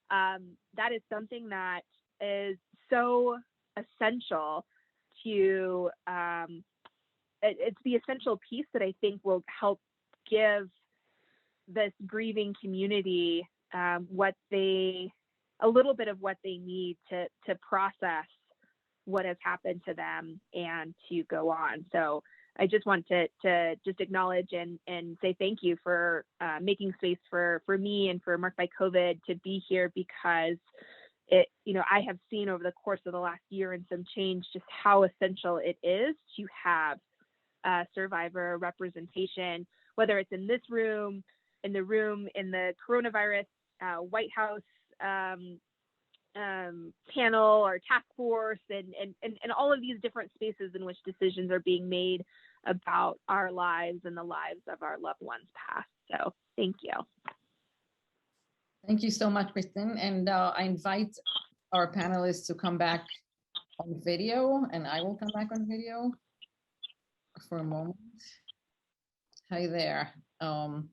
D: That is something that is so essential to it's the essential piece that I think will help give this grieving community a little bit of what they need to process what has happened to them and to go on. So I just want to just acknowledge and say thank you for making space for me and for Marked by COVID to be here, because I have seen over the course of the last year and some change just how essential it is to have survivor representation, whether it's in this room, in the coronavirus White House panel or task force, and all of these different spaces in which decisions are being made about our lives and the lives of our loved ones past. So thank you.
A: Thank you so much, Kristin. And I invite our panelists to come back on video, and I will come back on video for a moment. Hi there. So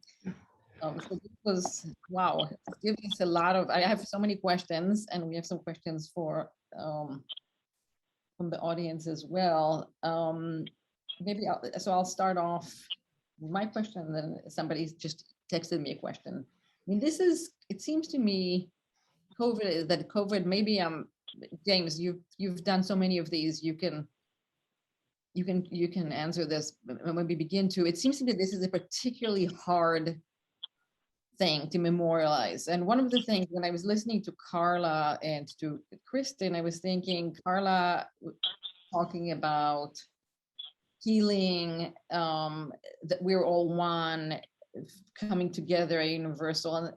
A: this was, wow, it's giving us a lot of, I have so many questions, and we have some questions for from the audience as well. I'll start off with my question, and then somebody just texted me a question. I mean, it seems to me, COVID, maybe James, you've done so many of these, you can answer this when we begin to. It seems to me this is a particularly hard thing to memorialize. And one of the things, when I was listening to Karla and to Kristin, I was thinking, Karla talking about healing, that we're all one, coming together, a universal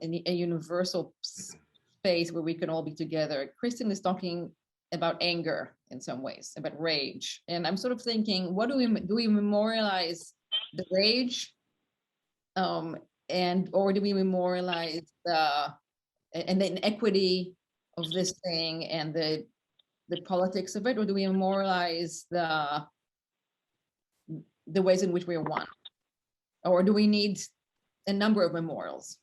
A: space where we can all be together. Kristin is talking about anger in some ways, about rage. And I'm sort of thinking, what do we memorialize the rage? Or do we memorialize the inequity of this thing and the politics of it, or do we memorialize the ways in which we are one, or do we need a number of memorials?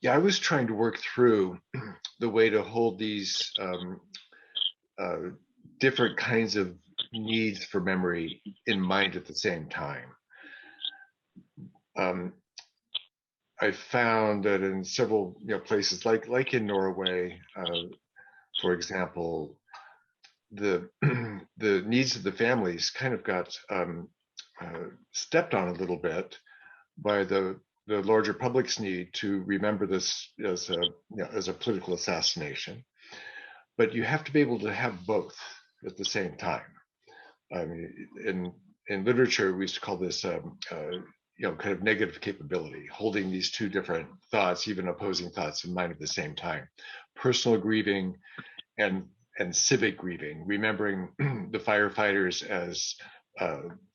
B: Yeah, I was trying to work through the way to hold these different kinds of needs for memory in mind at the same time. I found that in several places, like in Norway, for example, the needs of the families kind of got stepped on a little bit by the larger public's need to remember this as a political assassination. But you have to be able to have both at the same time. I mean, in literature, we used to call this kind of negative capability, holding these two different thoughts, even opposing thoughts in mind at the same time. Personal grieving and civic grieving, remembering the firefighters as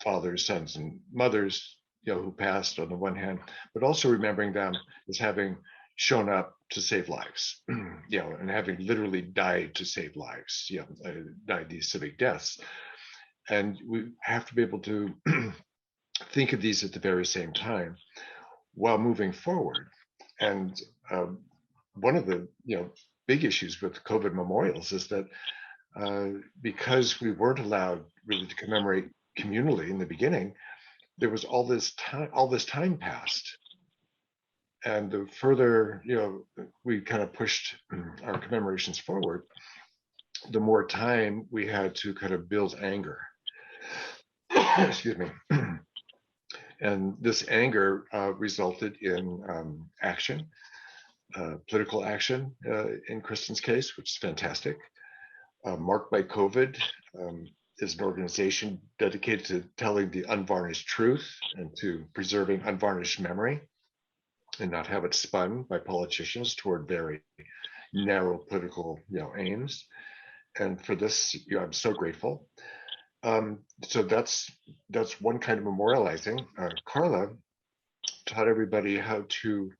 B: fathers, sons, and mothers, who passed on the one hand, but also remembering them as having shown up to save lives, and having literally died to save lives, died these civic deaths. And we have to be able to think of these at the very same time while moving forward. And one of the big issues with COVID memorials is that because we weren't allowed really to commemorate communally in the beginning, there was all this time passed. And the further we kind of pushed our commemorations forward, the more time we had to kind of build anger. Excuse me. And this anger resulted in action, political action in Kristin's case, which is fantastic. Marked by COVID is an organization dedicated to telling the unvarnished truth and to preserving unvarnished memory and not have it spun by politicians toward very narrow political aims. And for this, I'm so grateful. So that's one kind of memorializing. Karla taught everybody how to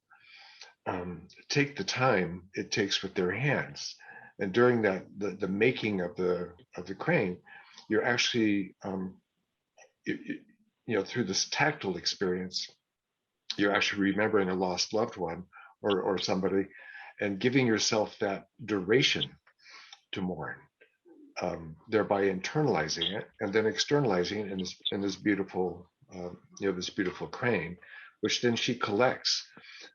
B: take the time it takes with their hands, and during that, the making of the crane, you're actually through this tactile experience, you're actually remembering a lost loved one or somebody, and giving yourself that duration to mourn. Thereby internalizing it and then externalizing it in this beautiful, this beautiful crane, which then she collects.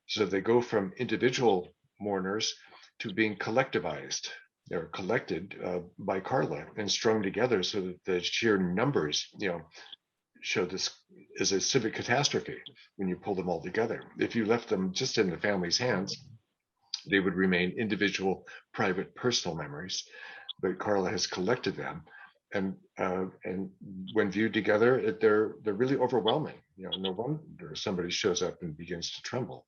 B: So they go from individual mourners to being collectivized or collected by Karla and strung together so that the sheer numbers, show this as a civic catastrophe when you pull them all together. If you left them just in the family's hands, they would remain individual, private, personal memories. But Karla has collected them, and when viewed together, they're really overwhelming. No wonder somebody shows up and begins to tremble.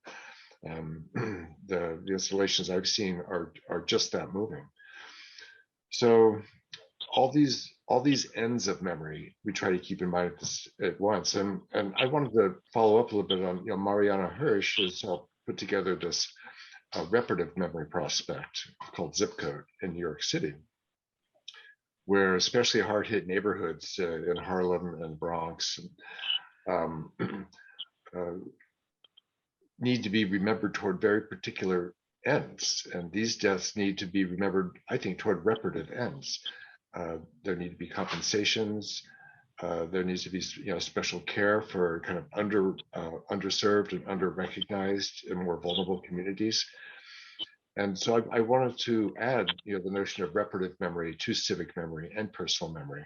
B: The installations I've seen are just that moving. So all these ends of memory we try to keep in mind at once. And I wanted to follow up a little bit on Mariana Hirsch has put together this reparative memory prospect called Zip Code in New York City, where especially hard-hit neighborhoods in Harlem and Bronx need to be remembered toward very particular ends. And these deaths need to be remembered, I think, toward reparative ends. There need to be compensations. There needs to be special care for kind of underserved and under-recognized and more vulnerable communities. And so I wanted to add, the notion of reparative memory to civic memory and personal memory,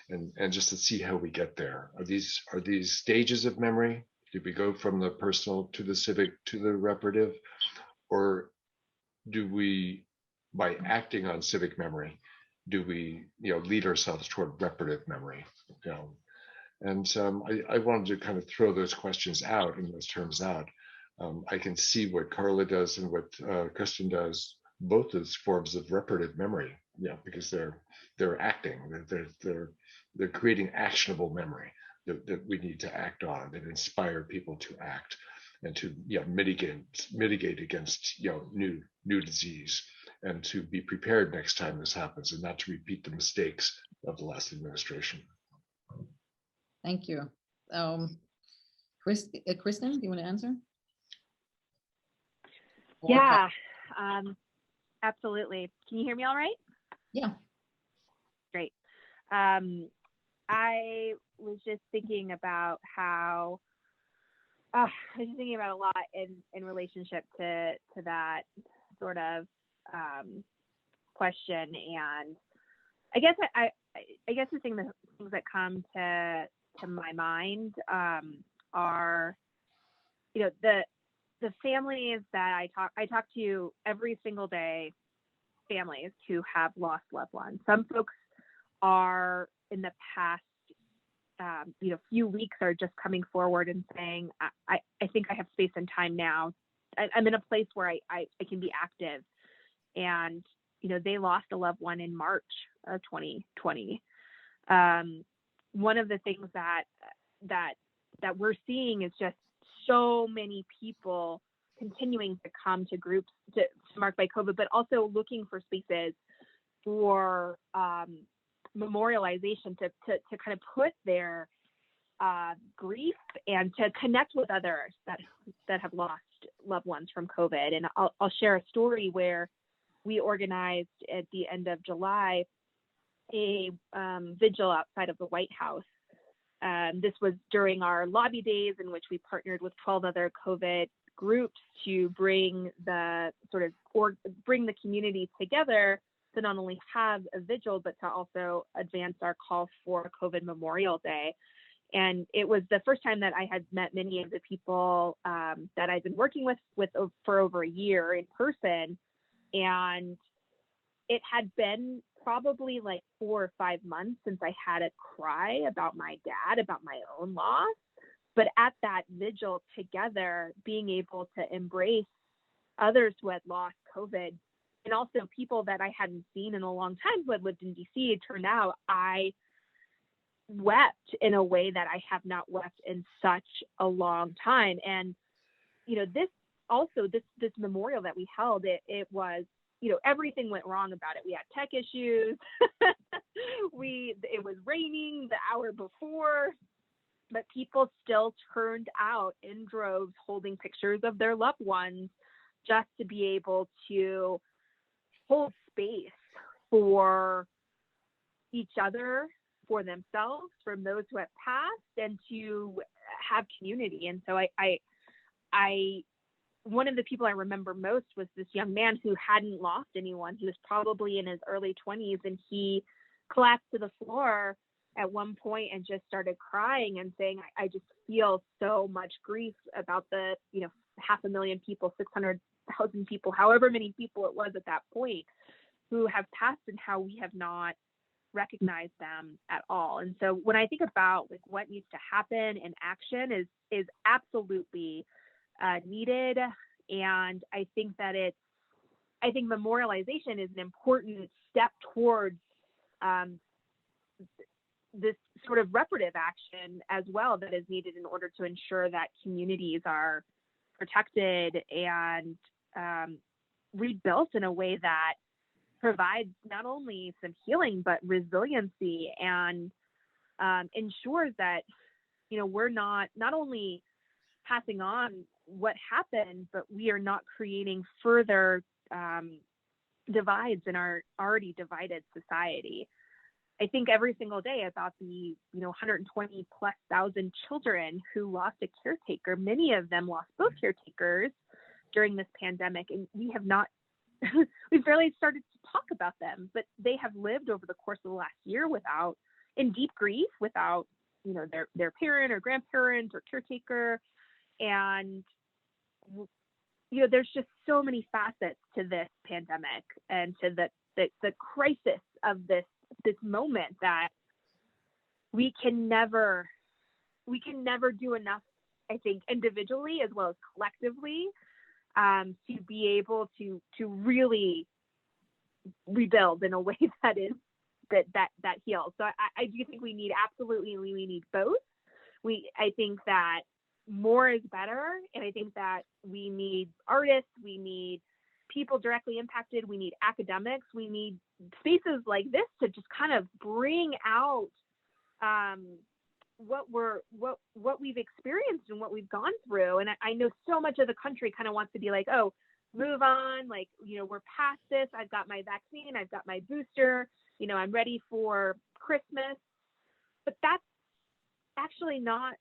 B: and just to see how we get there. Are these stages of memory? Do we go from the personal to the civic to the reparative, or do we, by acting on civic memory, do we, lead ourselves toward reparative memory? And I wanted to kind of throw those questions out and those terms out. I can see what Karla does and what Kristin does, both as forms of reparative memory, because they're acting, they're creating actionable memory that we need to act on, that inspire people to act and to mitigate against new disease, and to be prepared next time this happens and not to repeat the mistakes of the last administration.
A: Thank you. Kristin, do you want to answer?
D: Yeah, absolutely. Can you hear me all right?
A: Yeah.
D: Great. I was just thinking about how, I was just thinking about a lot in relationship to that sort of question. And I guess I guess the things that come to my mind are, the families that I talk to every single day, families who have lost loved ones. Some folks are in the past, few weeks are just coming forward and saying, I think I have space and time now. I'm in a place where I can be active. And, they lost a loved one in March of 2020. One of the things that we're seeing is just so many people continuing to come to groups to marked by COVID, but also looking for spaces for memorialization to kind of put their grief and to connect with others that have lost loved ones from COVID. And I'll share a story where we organized at the end of July a vigil outside of the White House. This was during our lobby days, in which we partnered with 12 other COVID groups to bring the bring the community together to not only have a vigil, but to also advance our call for COVID Memorial Day. And it was the first time that I had met many of the people that I've been working with for over a year in person. And it had been probably like 4 or 5 months since I had a cry about my dad, about my own loss. But at that vigil together, being able to embrace others who had lost COVID, and also people that I hadn't seen in a long time who had lived in DC, it turned out I wept in a way that I have not wept in such a long time. And, you know, this memorial that we held, it was, you know, everything went wrong about it. We had tech issues. It was raining the hour before, but people still turned out in droves holding pictures of their loved ones just to be able to hold space for each other, for themselves, from those who have passed, and to have community. And so I one of the people I remember most was this young man who hadn't lost anyone. He was probably in his early 20s, and he collapsed to the floor at one point and just started crying and saying, I just feel so much grief about the, you know, 500,000 people, 600,000 people, however many people it was at that point, who have passed, and how we have not recognized them at all. And so when I think about like what needs to happen in action is absolutely needed. And I think that memorialization is an important step towards this sort of reparative action as well that is needed in order to ensure that communities are protected and rebuilt in a way that provides not only some healing, but resiliency, and ensures that, you know, we're not only passing on what happened, but we are not creating further divides in our already divided society. I think every single day about the 120 plus thousand children who lost a caretaker. Many of them lost both caretakers during this pandemic, and we have not we've barely started to talk about them, but they have lived over the course of the last year in deep grief, without, their parent or grandparent or caretaker. And, there's just so many facets to this pandemic and to the crisis of this moment that we can never do enough, I think, individually as well as collectively, to be able to really rebuild in a way that heals. So I do think we need both. I think that more is better, and I think that we need artists, we need people directly impacted, we need academics, we need spaces like this to just kind of bring out what we've experienced and what we've gone through. And I know so much of the country kind of wants to be like, oh, move on, like, we're past this, I've got my vaccine, I've got my booster, I'm ready for Christmas. But that's actually not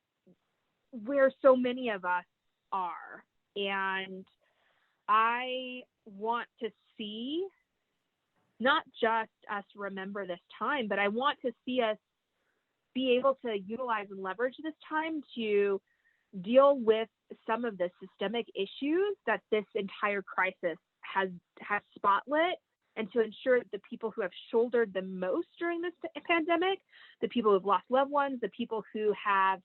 D: where so many of us are. And I want to see not just us remember this time, but I want to see us be able to utilize and leverage this time to deal with some of the systemic issues that this entire crisis has spotlit, and to ensure that the people who have shouldered the most during this pandemic, the people who've lost loved ones, the people who have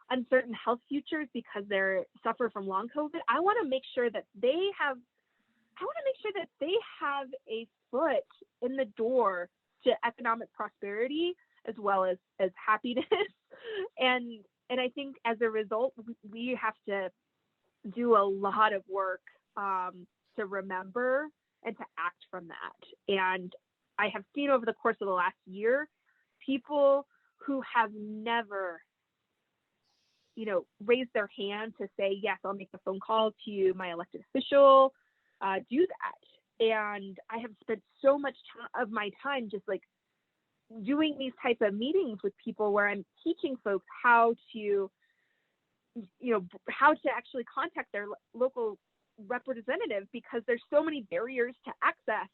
D: uncertain health futures because they suffer from long COVID, I want to make sure that they have a foot in the door to economic prosperity as well as happiness. And I think as a result, we have to do a lot of work to remember and to act from that. And I have seen over the course of the last year, people who have never, raised their hand to say, yes, I'll make a phone call to my elected official, do that. And I have spent so much of my time just like doing these type of meetings with people where I'm teaching folks how to actually contact their local representative, because there's so many barriers to access,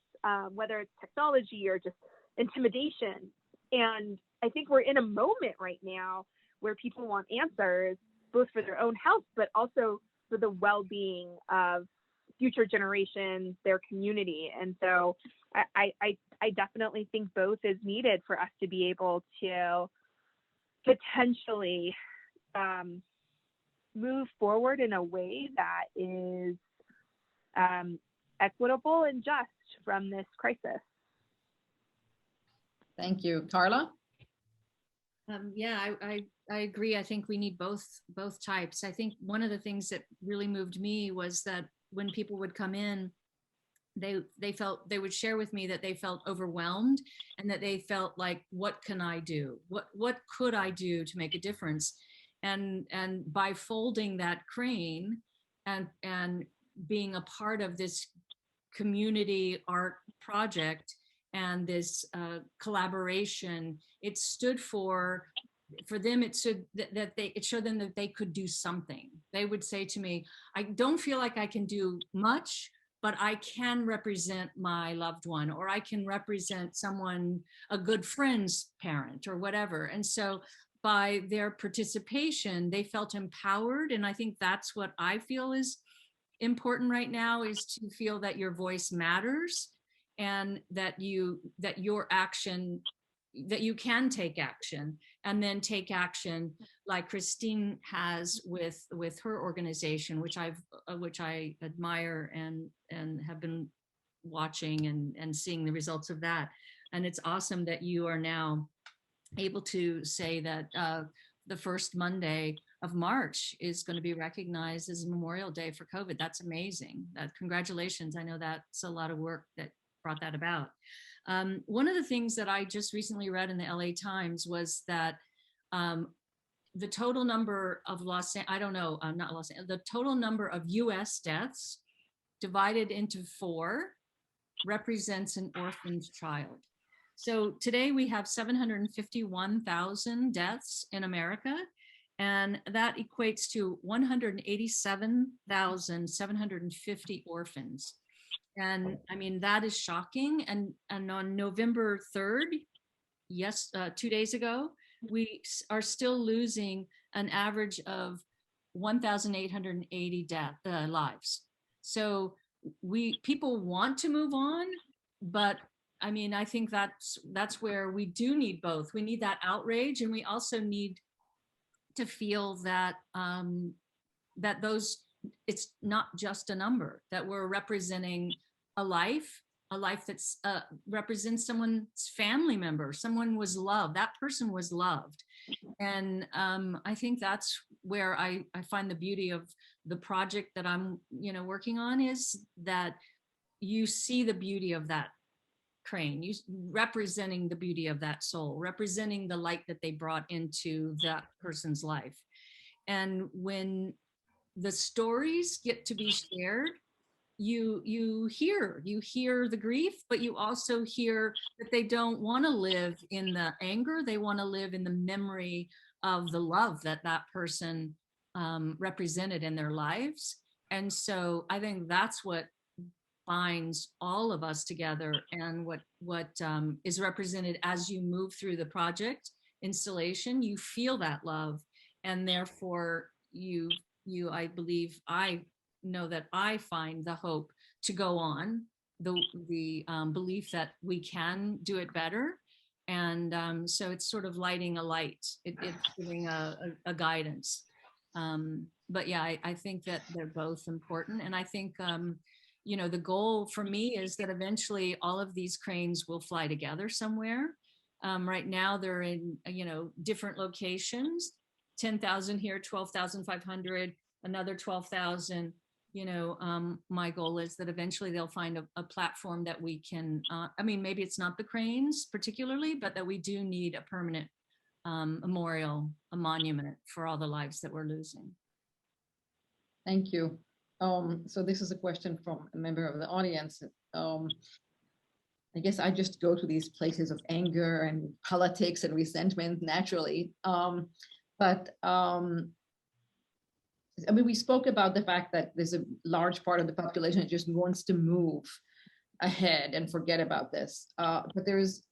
D: whether it's technology or just intimidation. And I think we're in a moment right now where people want answers, both for their own health, but also for the well-being of future generations, their community. And so I definitely think both is needed for us to be able to potentially move forward in a way that is equitable and just from this crisis.
A: Thank you. Karla?
C: Yeah, I agree. I think we need both types. I think one of the things that really moved me was that when people would come in, they would share with me that they felt overwhelmed and that they felt like, what can I do? What could I do to make a difference? And by folding that crane and being a part of this community art project and this collaboration, it stood for them. It stood it showed them that they could do something. They would say to me, I don't feel like I can do much, but I can represent my loved one, or I can represent someone, a good friend's parent or whatever. And so by their participation, they felt empowered. And I think that's what I feel is important right now, is to feel that your voice matters, and that your action, that you can take action, and then take action like Kristin has with her organization, which I admire and have been watching and seeing the results of that. And it's awesome that you are now able to say that the first Monday of March is going to be recognized as Memorial Day for COVID. That's amazing. Congratulations. I know that's a lot of work that brought that about. One of the things that I just recently read in the LA Times was that the total number of the total number of US deaths divided into 4 represents an orphaned child. So today we have 751,000 deaths in America, and that equates to 187,750 orphans. And I mean, that is shocking. And on November 3rd, 2 days ago, we are still losing an average of 1,880 lives. So people want to move on, but I mean, I think that's where we do need both. We need that outrage, and we also need to feel that it's not just a number, that we're representing a life that's represents someone's family member. Someone was loved. That person was loved. And I think that's where I find the beauty of the project that I'm, working on, is that you see the beauty of that crane, you representing the beauty of that soul, representing the light that they brought into that person's life. And when the stories get to be shared, you hear the grief, but you also hear that they don't want to live in the anger. They want to live in the memory of the love that person represented in their lives. And so I think that's what binds all of us together, and what is represented as you move through the project installation. You feel that love, and therefore I believe, I know that I find the hope to go on, the belief that we can do it better. And so it's sort of lighting a light. It's giving a guidance. But yeah, I think that they're both important. And I think, the goal for me is that eventually all of these cranes will fly together somewhere. Right now they're in, different locations, 10,000 here, 12,500 another 12,000. My goal is that eventually they'll find a platform that we can, maybe it's not the cranes particularly, but that we do need a permanent memorial, a monument for all the lives that we're losing.
A: Thank you. So this is a question from a member of the audience. I guess I just go to these places of anger and politics and resentment naturally. We spoke about the fact that there's a large part of the population that just wants to move ahead and forget about this. But there's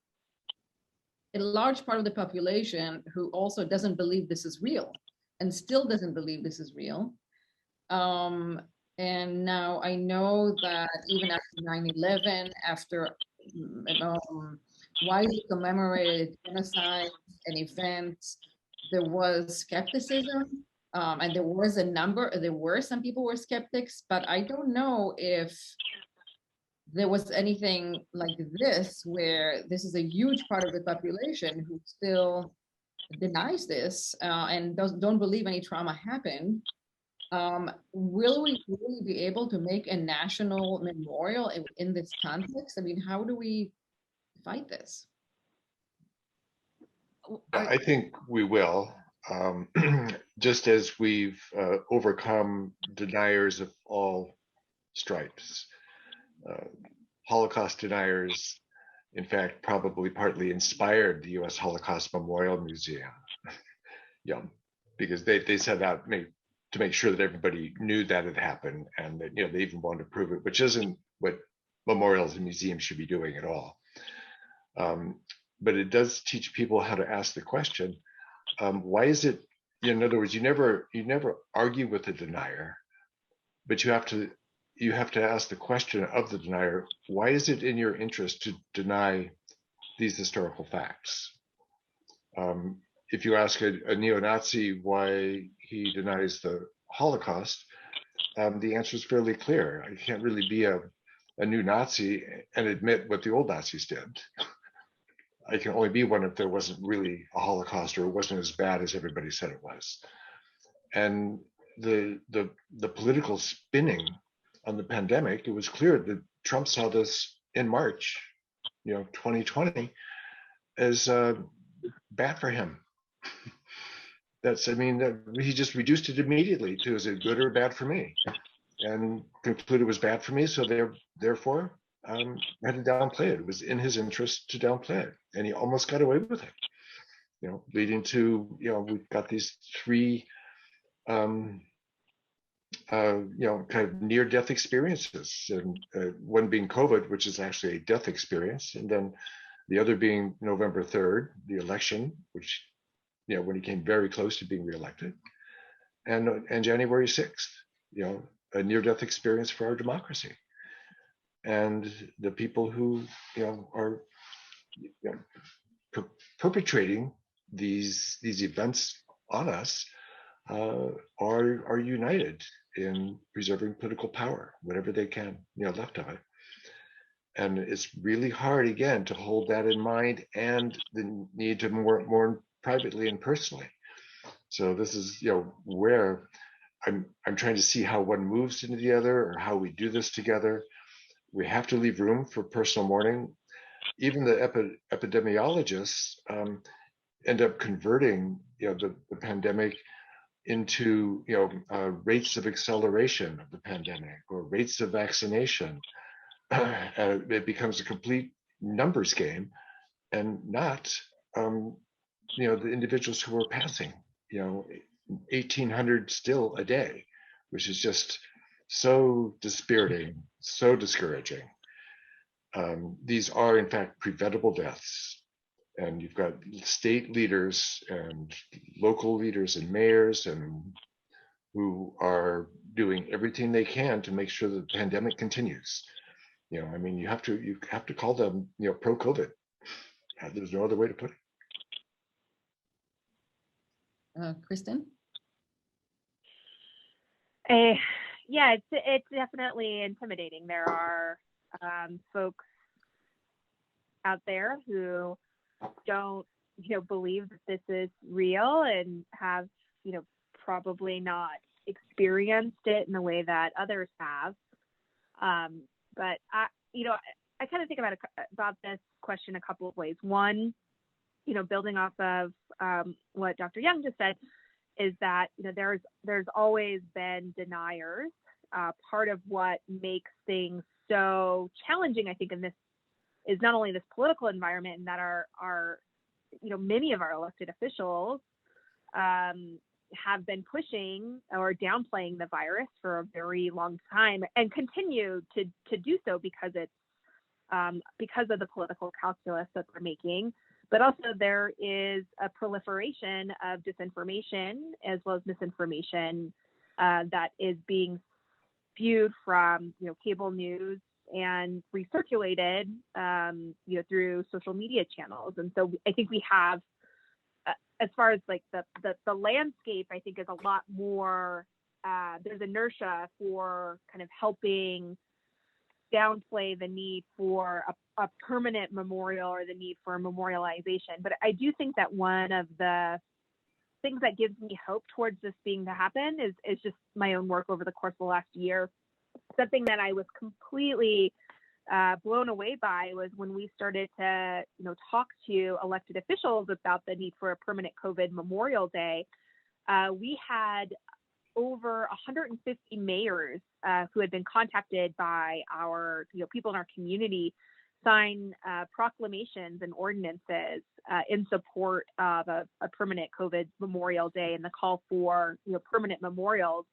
A: a large part of the population who also doesn't believe this is real and still doesn't believe this is real. And now I know that even after 9/11, after widely commemorated genocides and events, there was skepticism. And there were some people who were skeptics, but I don't know if there was anything like this, where this is a huge part of the population who still denies this and don't believe any trauma happened. Will we really be able to make a national memorial in this context? I mean, how do we fight this?
B: I think we will. Just as we've overcome deniers of all stripes. Holocaust deniers, in fact, probably partly inspired the U.S. Holocaust Memorial Museum. Because they set out to make sure that everybody knew that had happened, and that they even wanted to prove it, which isn't what memorials and museums should be doing at all. But it does teach people how to ask the question, why is it, in other words, you never argue with the denier, but you have to ask the question of the denier, why is it in your interest to deny these historical facts? If you ask a neo-Nazi why he denies the Holocaust, the answer is fairly clear. You can't really be a new Nazi and admit what the old Nazis did. I can only be one if there wasn't really a Holocaust, or it wasn't as bad as everybody said it was. And the political spinning on the pandemic, it was clear that Trump saw this in March, 2020, as bad for him. He just reduced it immediately to, is it good or bad for me? And concluded it was bad for me, so therefore had to downplay it. It was in his interest to downplay it, and he almost got away with it. Leading to we've got these three kind of near-death experiences, and one being COVID, which is actually a death experience, and then the other being November 3rd, the election, which when he came very close to being reelected, and January 6th, a near-death experience for our democracy. And the people who are perpetrating these events on us are united in preserving political power, whatever they can, left of it. And it's really hard, again, to hold that in mind, and the need to mourn privately and personally. So this is where I'm trying to see how one moves into the other, or how we do this together. We have to leave room for personal mourning. Even the epidemiologists end up converting the pandemic into rates of acceleration of the pandemic, or rates of vaccination. It becomes a complete numbers game, and not the individuals who are passing 1,800 still a day, which is just so dispiriting, so discouraging. These are in fact preventable deaths, and you've got state leaders and local leaders and mayors and who are doing everything they can to make sure that the pandemic continues. You have to call them pro-COVID. There's no other way to put it.
A: Kristin?
D: Yeah, it's definitely intimidating. There are folks out there who don't believe that this is real, and have probably not experienced it in the way that others have. But I kind of think about this question a couple of ways. One, building off of what Dr. Young just said, is that there's always been deniers. Part of what makes things so challenging, I think, in this is not only this political environment, and that our many of our elected officials have been pushing or downplaying the virus for a very long time, and continue to do so because it's because of the political calculus that they're making. But also there is a proliferation of disinformation as well as misinformation that is being spewed from cable news and recirculated through social media channels. And so I think we have, as far as like the landscape, I think is a lot more, there's inertia for kind of helping downplay the need for a permanent memorial or the need for memorialization. But I do think that one of the things that gives me hope towards this being to happen is just my own work over the course of the last year. Something that I was completely blown away by was when we started to talk to elected officials about the need for a permanent COVID Memorial Day. We had over 150 mayors who had been contacted by our people in our community sign proclamations and ordinances in support of a permanent COVID Memorial Day and the call for permanent memorials.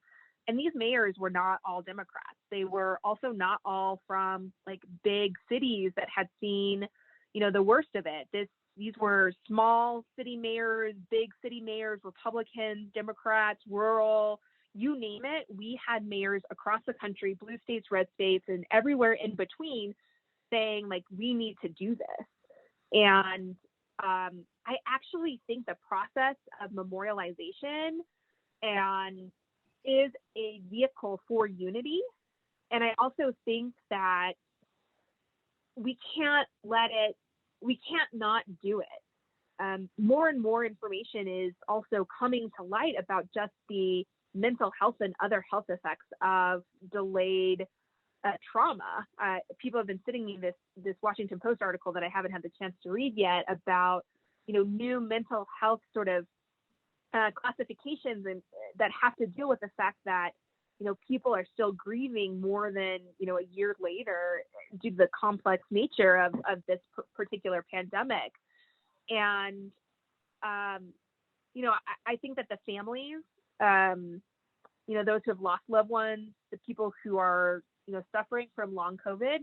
D: And these mayors were not all Democrats. They were also not all from like big cities that had seen the worst of it. These were small city mayors, big city mayors, Republicans, Democrats, rural, you name it. We had mayors across the country, blue states, red states, and everywhere in between saying like, we need to do this. And I actually think the process of memorialization is a vehicle for unity. And I also think that we can't not do it. More and more information is also coming to light about just the mental health and other health effects of delayed trauma. People have been sending me this Washington Post article that I haven't had the chance to read yet about new mental health sort of classifications and that have to deal with the fact that people are still grieving more than a year later due to the complex nature of this particular pandemic. And I think that the families, those who have lost loved ones, the people who are suffering from long COVID,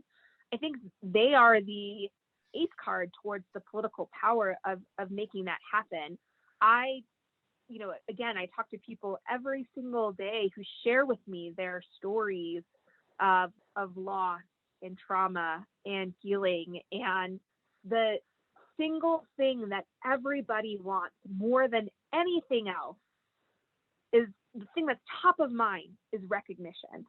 D: I think they are the ace card towards the political power of making that happen. Again, I talk to people every single day who share with me their stories of loss and trauma and healing. And the single thing that everybody wants more than anything else is the thing that's top of mind is recognition.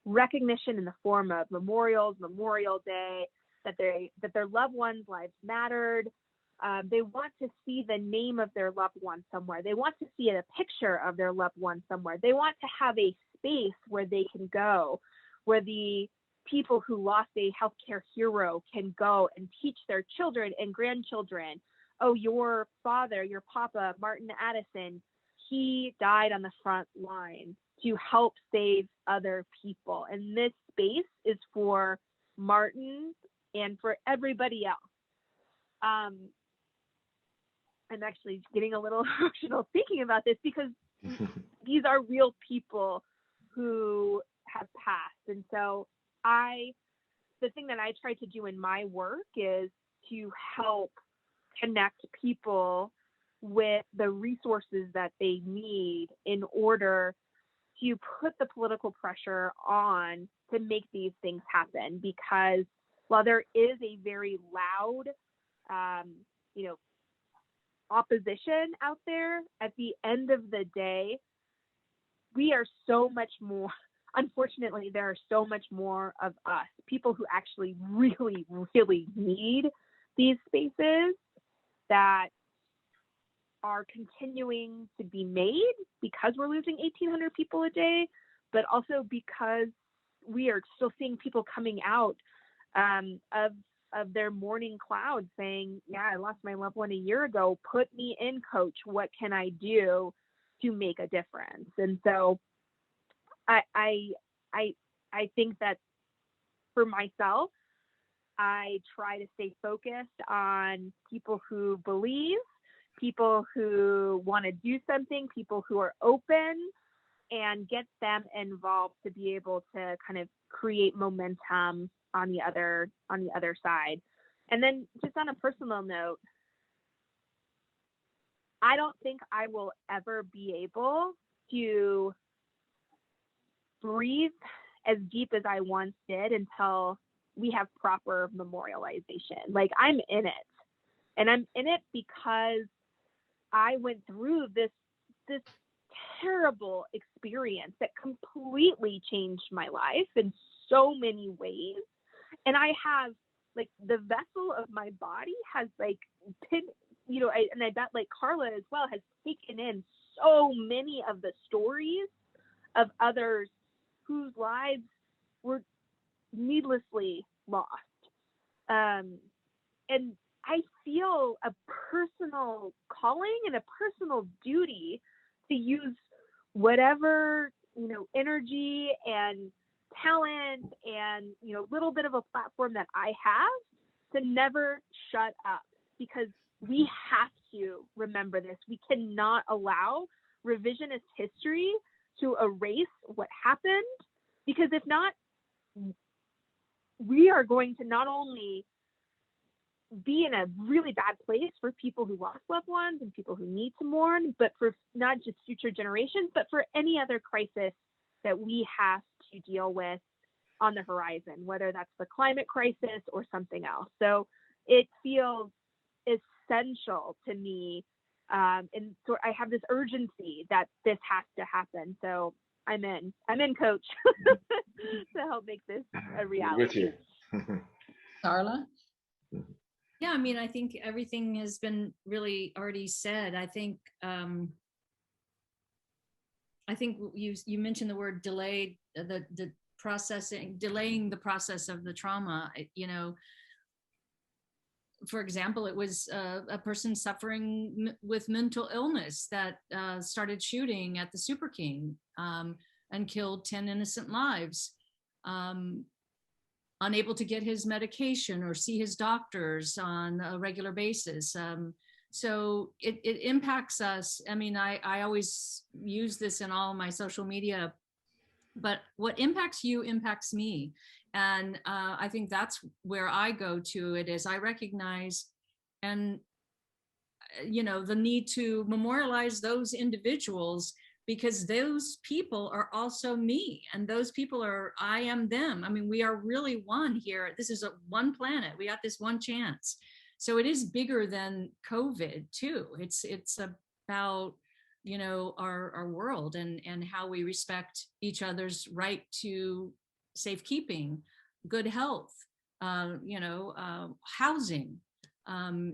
D: Recognition in the form of memorials, Memorial Day, that their loved ones' lives mattered. They want to see the name of their loved one somewhere. They want to see a picture of their loved one somewhere. They want to have a space where they can go, where the people who lost a healthcare hero can go and teach their children and grandchildren. Oh, your father, your papa, Martin Addison, he died on the front line to help save other people. And this space is for Martin and for everybody else. I'm actually getting a little emotional thinking about this because these are real people who have passed. And so the thing that I try to do in my work is to help connect people with the resources that they need in order to put the political pressure on to make these things happen. Because while there is a very loud, opposition out there, at the end of the day, we are so much more, unfortunately, there are so much more of us, people who actually really, really need these spaces, that are continuing to be made because we're losing 1,800 people a day, but also because we are still seeing people coming out of their mourning cloud saying, yeah, I lost my loved one a year ago. Put me in, coach. What can I do to make a difference? And so I think that for myself, I try to stay focused on people who believe, people who want to do something, people who are open, and get them involved to be able to kind of create momentum on the other side. And then just on a personal note, I don't think I will ever be able to breathe as deep as I once did until we have proper memorialization. Like, I'm in it, and I'm in it because I went through this terrible experience that completely changed my life in so many ways. And I have, like, the vessel of my body has, like, been, and I bet, like, Karla as well has taken in so many of the stories of others whose lives were needlessly lost. And I feel a personal calling and a personal duty to use whatever, energy and talent and, little bit of a platform that I have to never shut up, because we have to remember this. We cannot allow revisionist history to erase what happened, because if not, we are going to not only be in a really bad place for people who lost loved ones and people who need to mourn, but for not just future generations, but for any other crisis that we have to deal with on the horizon, whether that's the climate crisis or something else. So it feels essential to me. And so I have this urgency that this has to happen. So I'm in, coach, to help make this a reality.
B: With you.
A: Karla?
C: Yeah, I mean, I think everything has been really already said. I think you mentioned the word delayed, the processing, delaying the process of the trauma. For example, it was a person suffering with mental illness that started shooting at the Super King and killed 10 innocent lives. Unable to get his medication or see his doctors on a regular basis. So it impacts us. I mean, I always use this in all my social media, but what impacts you impacts me. And I think that's where I go to it, is I recognize and, the need to memorialize those individuals, because those people are also me, and those people are, I am them. I mean, we are really one here. This is one planet. We got this one chance. So it is bigger than COVID too. It's about, our world and how we respect each other's right to safekeeping, good health, housing.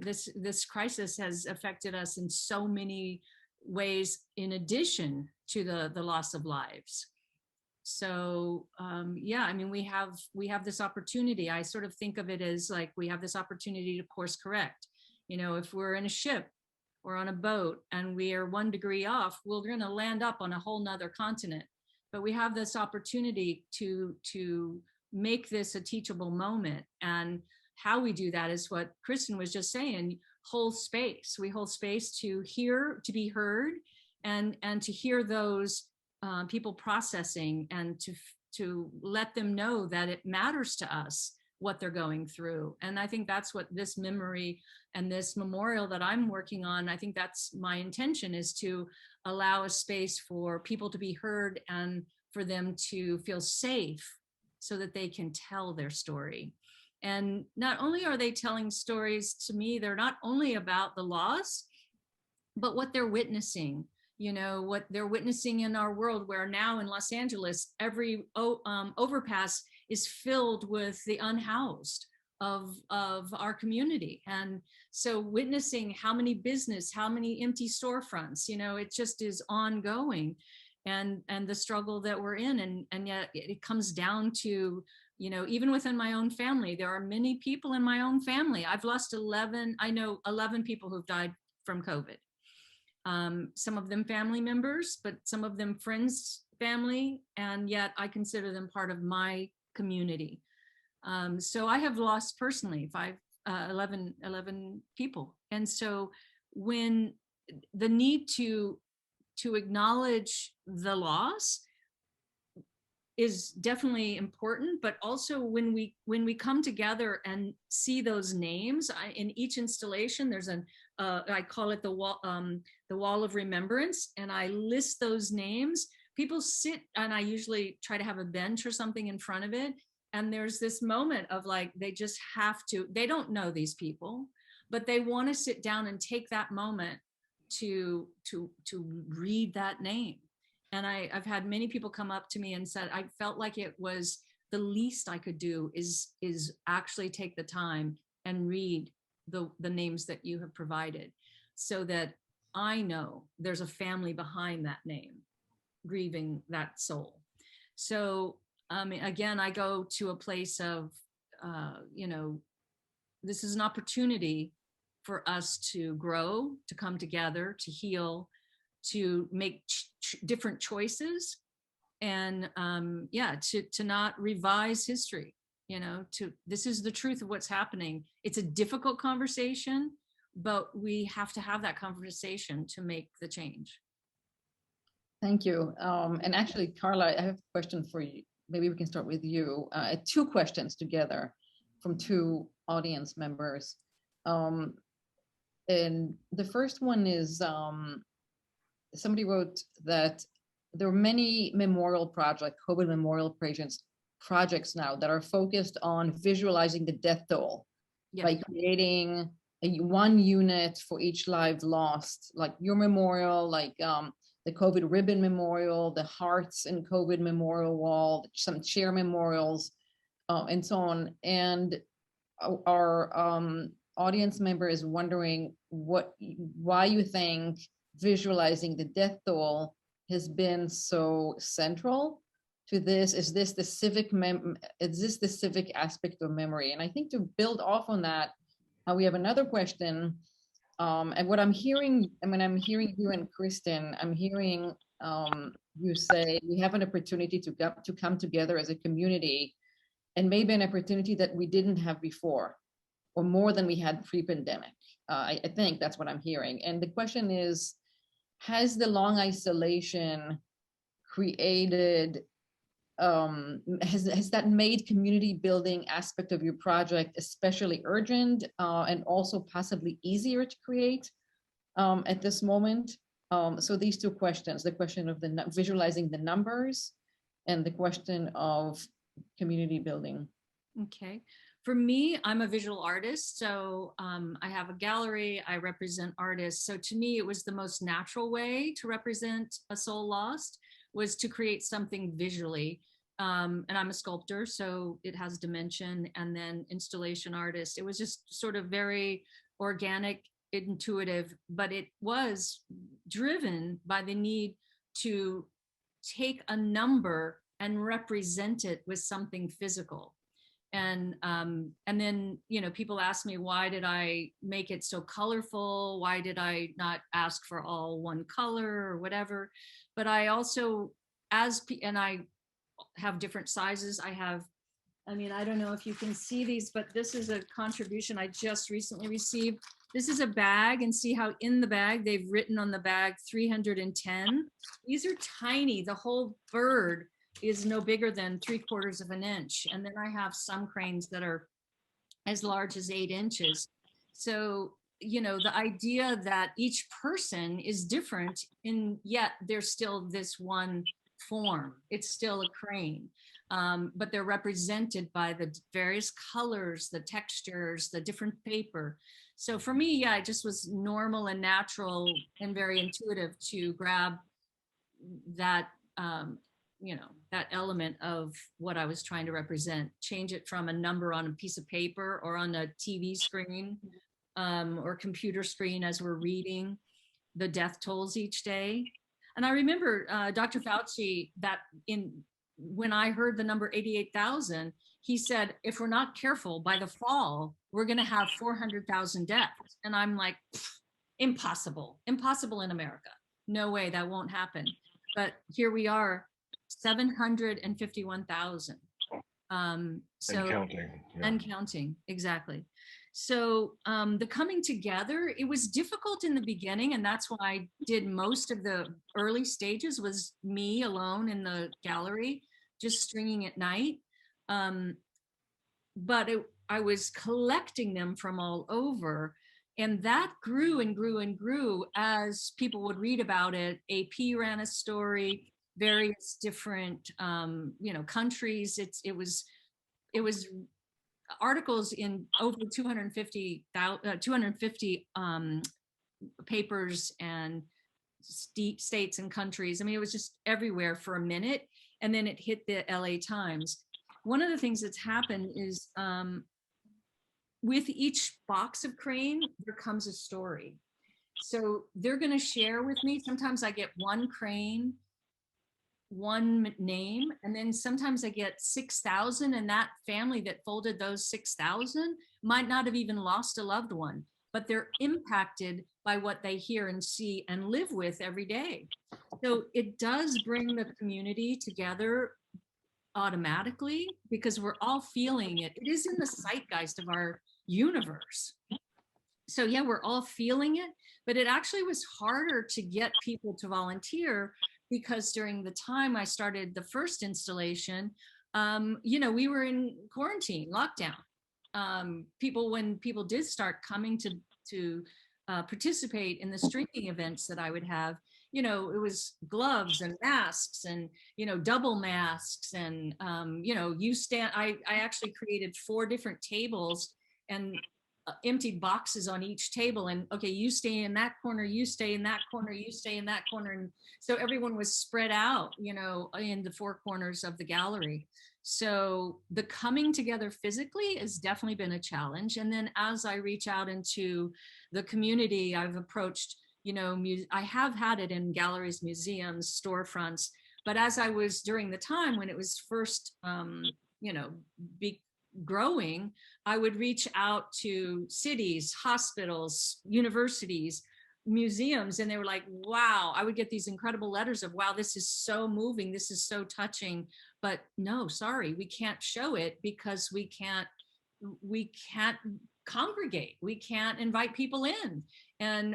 C: This crisis has affected us in so many ways, in addition to the loss of lives. So I mean, we have this opportunity. I sort of think of it as like we have this opportunity to course correct. If we're in a ship or on a boat and we are 1 degree off, we're going to land up on a whole nother continent. But we have this opportunity to make this a teachable moment. And how we do that is what Kristin was just saying. Hold space. We hold space to hear, to be heard, and to hear those people processing, and to let them know that it matters to us what they're going through. And I think that's what this memory and this memorial that I'm working on, I think that's my intention, is to allow a space for people to be heard and for them to feel safe so that they can tell their story. And not only are they telling stories to me, they're not only about the loss, but what they're witnessing, what they're witnessing in our world, where now in Los Angeles, every overpass is filled with the unhoused, of our community. And so witnessing how many empty storefronts, it just is ongoing, and the struggle that we're in. And yet it comes down to, even within my own family, there are many people in my own family. I've lost 11 people who've died from COVID. Some of them family members, but some of them friends, family, and yet I consider them part of my community. So I have lost personally 11 people. And so when the need to acknowledge the loss is definitely important, but also when we come together and see those names in each installation, there's I call it the Wall of Remembrance, and I list those names. People sit, and I usually try to have a bench or something in front of it, and there's this moment of like, they just have to, they don't know these people, but they want to sit down and take that moment to read that name. And I've had many people come up to me and said, I felt like it was the least I could do is actually take the time and read the names that you have provided, so that I know there's a family behind that name grieving that soul. So again, I go to a place of, this is an opportunity for us to grow, to come together, to heal, to make different choices, and to not revise history. This is the truth of what's happening. It's a difficult conversation, but we have to have that conversation to make the change.
A: Thank you. And actually, Karla, I have a question for you. Maybe we can start with you. Two questions together from two audience members. And the first one is, somebody wrote that there are many memorial projects, COVID memorial projects now that are focused on visualizing the death toll by creating one unit for each life lost, like your memorial, like the COVID ribbon memorial, the hearts and COVID memorial wall, some chair memorials, and so on. And our audience member is wondering why you think visualizing the death toll has been so central to this. Is this the civic aspect of memory? And I think to build off on that, we have another question. And what I'm hearing, when I'm hearing you and Kristin, I'm hearing you say we have an opportunity to come together as a community, and maybe an opportunity that we didn't have before, or more than we had pre-pandemic. I think that's what I'm hearing. And the question is, has the long isolation created, has that made community building aspect of your project especially urgent, and also possibly easier to create at this moment? So these two questions, the question of visualizing the numbers and the question of community building.
C: Okay. For me, I'm a visual artist, so I have a gallery, I represent artists. So to me, it was the most natural way to represent a soul lost, was to create something visually. And I'm a sculptor, so it has dimension, and then installation artist. It was just sort of very organic, intuitive, but it was driven by the need to take a number and represent it with something physical. And then, people ask me, why did I make it so colorful? Why did I not ask for all one color or whatever? But I also, and I have different sizes. I don't know if you can see these, but this is a contribution I just recently received. This is a bag, and see how in the bag, they've written on the bag 310. These are tiny. The whole bird is no bigger than 3/4 of an inch. And then I have some cranes that are as large as 8 inches. So, the idea that each person is different, and yet there's still this one form. It's still a crane, but they're represented by the various colors, the textures, the different paper. So for me, it just was normal and natural and very intuitive to grab that that element of what I was trying to represent, change it from a number on a piece of paper or on a TV screen or computer screen as we're reading the death tolls each day. And I remember Dr. Fauci, when I heard the number 88,000, he said, if we're not careful, by the fall, we're going to have 400,000 deaths. And I'm like, impossible in America. No way, that won't happen. But here we are, 751,000.
B: And counting. Yeah.
C: And counting, exactly. So the coming together, it was difficult in the beginning, and that's why I did most of the early stages was me alone in the gallery, just stringing at night. But I was collecting them from all over, and that grew and grew and grew as people would read about it. AP ran a story, various different countries. It was articles in over 250 papers and states and countries. I mean, it was just everywhere for a minute, and then it hit the LA Times. One of the things that's happened is with each box of crane, there comes a story. So they're going to share with me. Sometimes I get one crane, one name, and then sometimes I get 6,000, and that family that folded those 6,000 might not have even lost a loved one, but they're impacted by what they hear and see and live with every day. So it does bring the community together automatically because we're all feeling it. It is in the zeitgeist of our universe. So yeah, we're all feeling it, but it actually was harder to get people to volunteer because during the time I started the first installation, we were in quarantine, lockdown. When people did start coming to participate in the streaming events that I would have, it was gloves and masks and, double masks and, I actually created 4 different tables and emptied boxes on each table, and okay, you stay in that corner, you stay in that corner, you stay in that corner. And so everyone was spread out, in the 4 corners of the gallery. So the coming together physically has definitely been a challenge. And then as I reach out into the community, I've approached, I have had it in galleries, museums, storefronts, but as I was during the time when it was first, growing, I would reach out to cities, hospitals, universities, museums, and they were like, wow, I would get these incredible letters of, wow, this is so moving, this is so touching, but no, sorry, we can't show it because we can't congregate, we can't invite people in.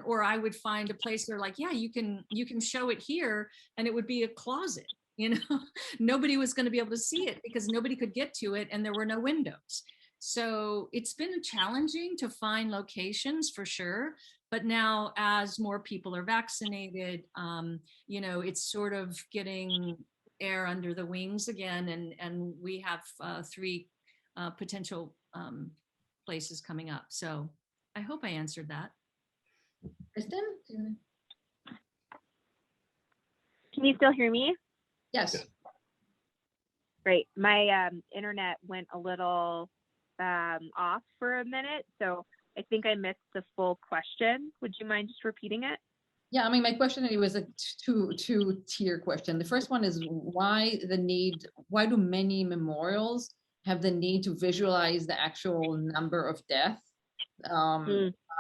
C: Or I would find a place they're like, yeah, you can show it here, and it would be a closet. Nobody was going to be able to see it because nobody could get to it and there were no windows. So it's been challenging to find locations for sure. But now as more people are vaccinated, it's sort of getting air under the wings again. And we have 3 potential places coming up. So I hope I answered that.
A: Kristin?
D: Can you still hear me?
A: Yes.
D: Great. My internet went a little off for a minute, so I think I missed the full question. Would you mind just repeating it?
A: Yeah, I mean, my question, it was a two-tier question. The first one is why do many memorials have the need to visualize the actual number of deaths?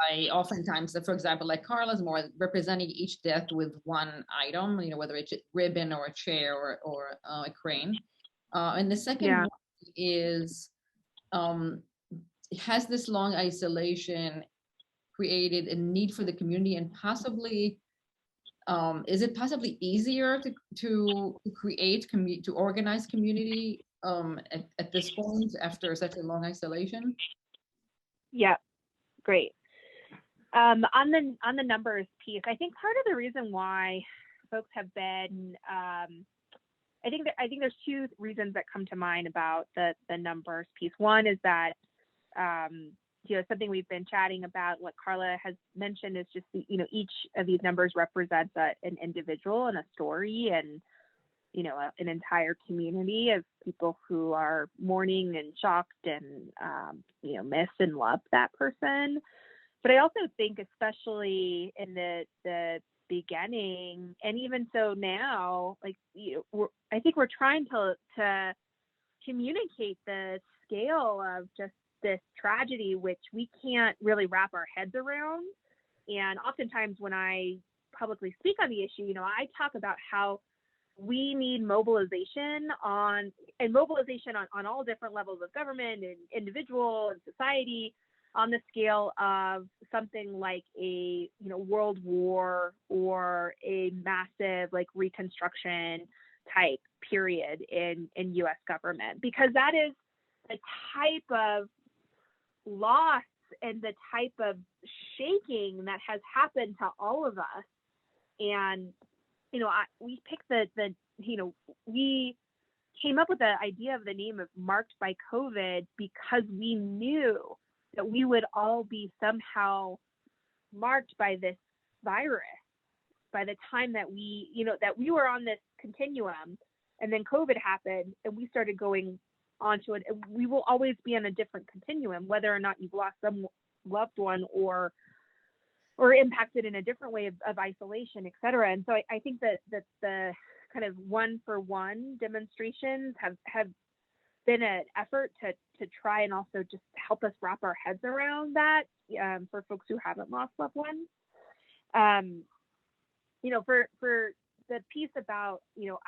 A: I oftentimes, for example, like Karla's more representing each death with one item, whether it's a ribbon or a chair or a crane. And the second one is, has this long isolation created a need for the community, and possibly, is it possibly easier to create, to organize community at this point after such a long isolation?
D: Yeah, great. On the numbers piece, I think part of the reason why folks have been, I think there's 2 reasons that come to mind about the numbers piece. One is that, something we've been chatting about, what Karla has mentioned is just, each of these numbers represents an individual and a story. And an entire community of people who are mourning and shocked and, miss and love that person. But I also think, especially in the beginning, and even so now, like, I think we're trying to communicate the scale of just this tragedy, which we can't really wrap our heads around. And oftentimes when I publicly speak on the issue, I talk about how we need mobilization on all different levels of government and individual and society on the scale of something like a world war or a massive like Reconstruction type period in US government, because that is the type of loss and the type of shaking that has happened to all of us. And we picked we came up with the idea of the name of Marked by COVID because we knew that we would all be somehow marked by this virus by the time that we were on this continuum, and then COVID happened and we started going onto it. We will always be on a different continuum, whether or not you've lost some loved one or impacted in a different way of isolation, et cetera. And so I think that the kind of one-for-one demonstrations have been an effort to try and also just help us wrap our heads around that for folks who haven't lost loved ones. For the piece about,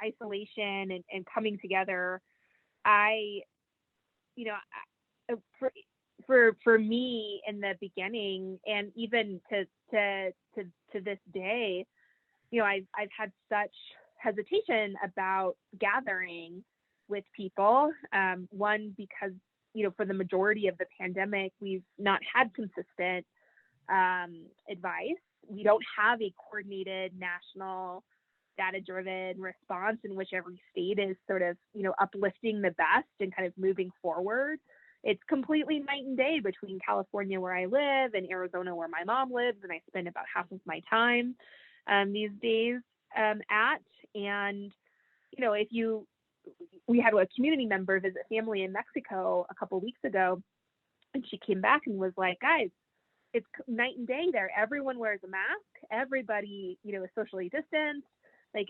D: isolation and coming together, for me in the beginning, and even to this day, I've had such hesitation about gathering with people. One, because, for the majority of the pandemic, we've not had consistent advice. We don't have a coordinated national data-driven response in which every state is sort of, uplifting the best and kind of moving forward. It's completely night and day between California, where I live, and Arizona, where my mom lives, and I spend about half of my time these days at. And, we had a community member visit family in Mexico a couple of weeks ago, and she came back and was like, guys, it's night and day there. Everyone wears a mask. Everybody, is socially distanced. Like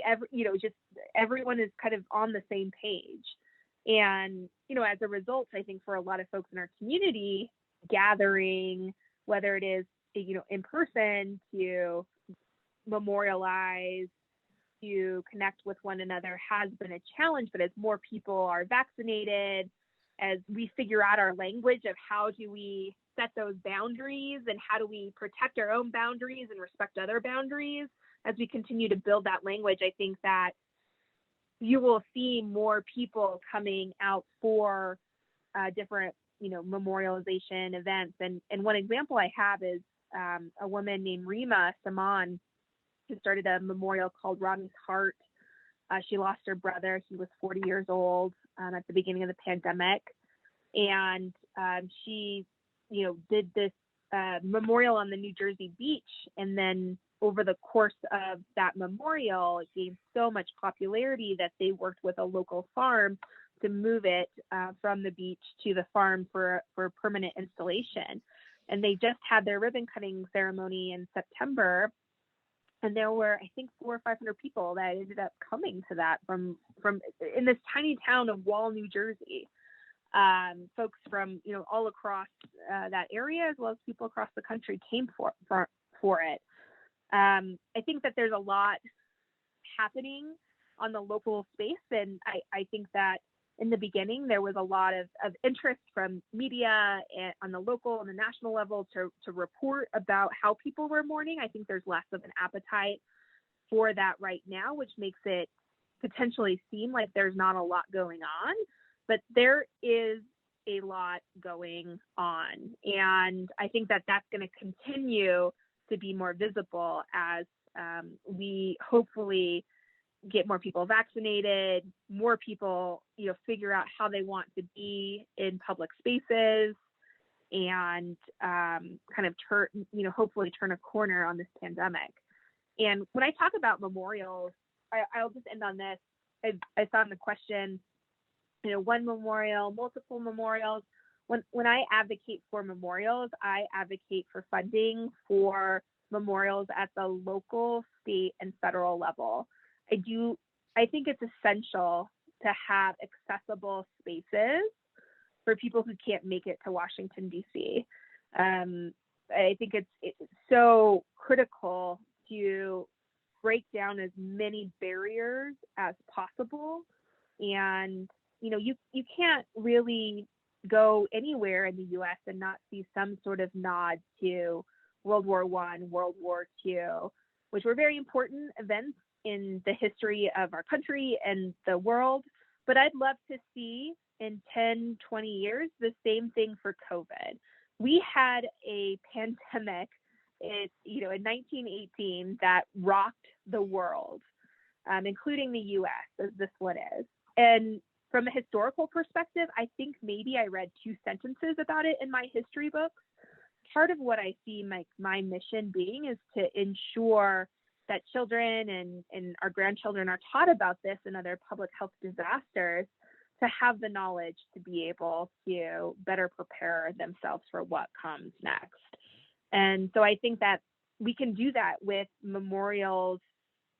D: just everyone is kind of on the same page. And, as a result, I think for a lot of folks in our community, gathering, whether it is, in person to memorialize, to connect with one another, has been a challenge. But as more people are vaccinated, as we figure out our language of how do we set those boundaries and how do we protect our own boundaries and respect other boundaries, as we continue to build that language, I think that you will see more people coming out for different, memorialization events. And one example I have is a woman named Rima Saman, who started a memorial called Rami's Heart. She lost her brother. He was 40 years old at the beginning of the pandemic. And she, did this memorial on the New Jersey beach. And then over the course of that memorial, it gained so much popularity that they worked with a local farm to move it from the beach to the farm for permanent installation. And they just had their ribbon cutting ceremony in September. And there were, I think, 400 or 500 people that ended up coming to that from in this tiny town of Wall, New Jersey. Folks from, all across that area, as well as people across the country, came for it. I think that there's a lot happening on the local space. And I think that in the beginning, there was a lot of interest from media and on the local and the national level to report about how people were mourning. I think there's less of an appetite for that right now, which makes it potentially seem like there's not a lot going on, but there is a lot going on. And I think that that's going to continue to be more visible as we hopefully get more people vaccinated, more people, figure out how they want to be in public spaces, and kind of hopefully turn a corner on this pandemic. And when I talk about memorials, I'll just end on this. I saw in the question, one memorial, multiple memorials. When I advocate for memorials, I advocate for funding for memorials at the local, state, and federal level. I think it's essential to have accessible spaces for people who can't make it to Washington, D.C. I think it's so critical to break down as many barriers as possible. And, you can't really go anywhere in the US and not see some sort of nod to World War I, World War II, which were very important events in the history of our country and the world. But I'd love to see in 10, 20 years, the same thing for COVID. We had a pandemic in 1918 that rocked the world, including the US, as this one is. And from a historical perspective, I think maybe I read 2 sentences about it in my history books. Part of what I see my mission being is to ensure that children and our grandchildren are taught about this and other public health disasters, to have the knowledge to be able to better prepare themselves for what comes next. And so I think that we can do that with memorials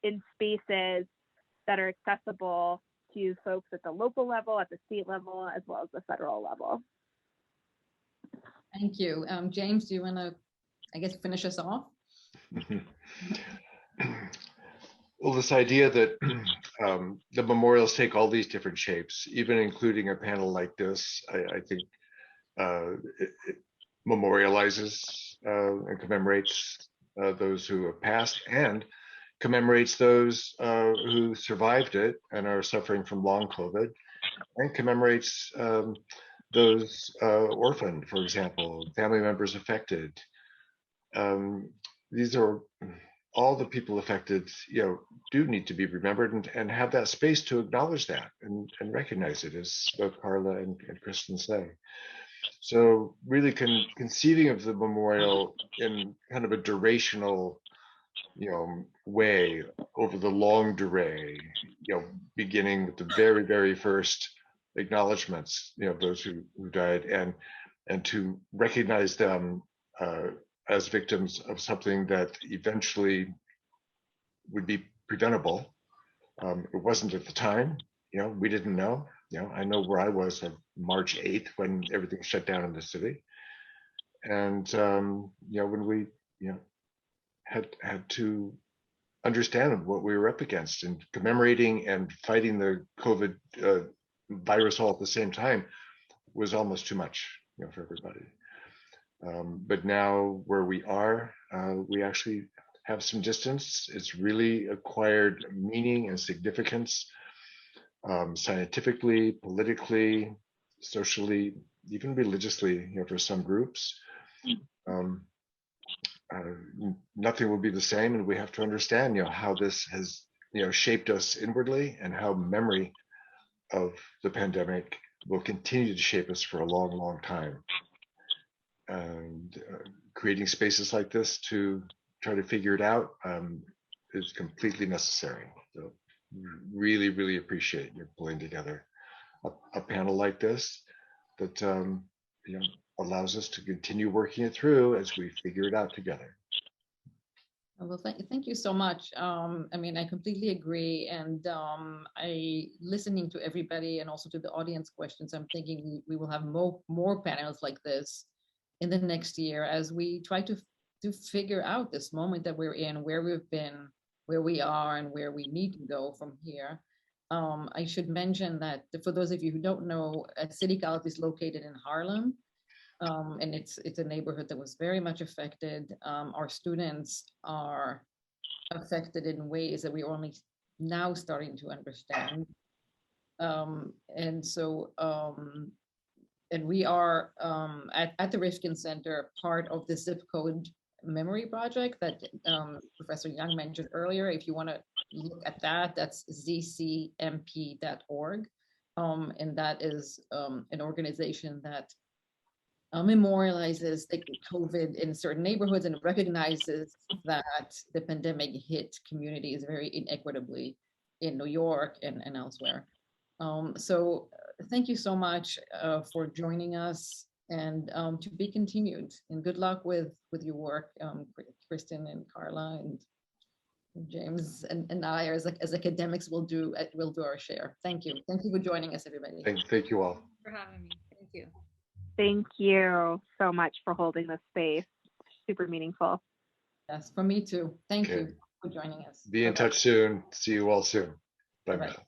D: in spaces that are accessible to folks at the local level, at the state level, as well as the federal level.
A: Thank you. James, do you want to, finish us off?
B: Well, this idea that the memorials take all these different shapes, even including a panel like this, I think it memorializes and commemorates those who have passed, and commemorates those who survived it and are suffering from long COVID, and commemorates those orphaned, for example, family members affected. These are all the people affected, do need to be remembered and have that space to acknowledge that and recognize it, as both Karla and Kristin say. So really conceiving of the memorial in kind of a durational, way over the long durée, beginning with the very, very first acknowledgements, those who died, and to recognize them as victims of something that eventually would be preventable. It wasn't at the time, we didn't know. I know where I was on March 8th when everything shut down in the city. And, when we, had to understand what we were up against, and commemorating and fighting the COVID virus all at the same time was almost too much, for everybody. But now where we are, we actually have some distance. It's really acquired meaning and significance, scientifically, politically, socially, even religiously, for some groups. Nothing will be the same, and we have to understand, how this has, shaped us inwardly, and how memory of the pandemic will continue to shape us for a long, long time. And creating spaces like this to try to figure it out is completely necessary. So really, really appreciate you pulling together a panel like this that allows us to continue working it through as we figure it out together.
A: Well, thank you so much. I completely agree. And listening to everybody and also to the audience questions, I'm thinking we will have more panels like this in the next year as we try to figure out this moment that we're in, where we've been, where we are, and where we need to go from here. I should mention that for those of you who don't know, City College is located in Harlem. And it's a neighborhood that was very much affected. Our students are affected in ways that we're only now starting to understand. And we are at the Rikfind Center, part of the zip code memory project that Professor Young mentioned earlier. If you want to look at that, that's zcmp.org. And that is an organization that memorializes the COVID in certain neighborhoods and recognizes that the pandemic hit communities very inequitably in New York and elsewhere. So thank you so much for joining us, and to be continued. And good luck with your work, Kristin and Karla and James and I, as academics, will do our share. Thank you. Thank you for joining us, everybody.
B: Thank you all.
C: For having me. Thank you.
D: Thank you so much for holding this space. Super meaningful.
A: Yes, for me too. Thank
B: Okay.
A: you for joining us.
B: Be in
A: Bye-bye.
B: touch soon. See you all soon. Bye
A: Bye-bye.
B: now.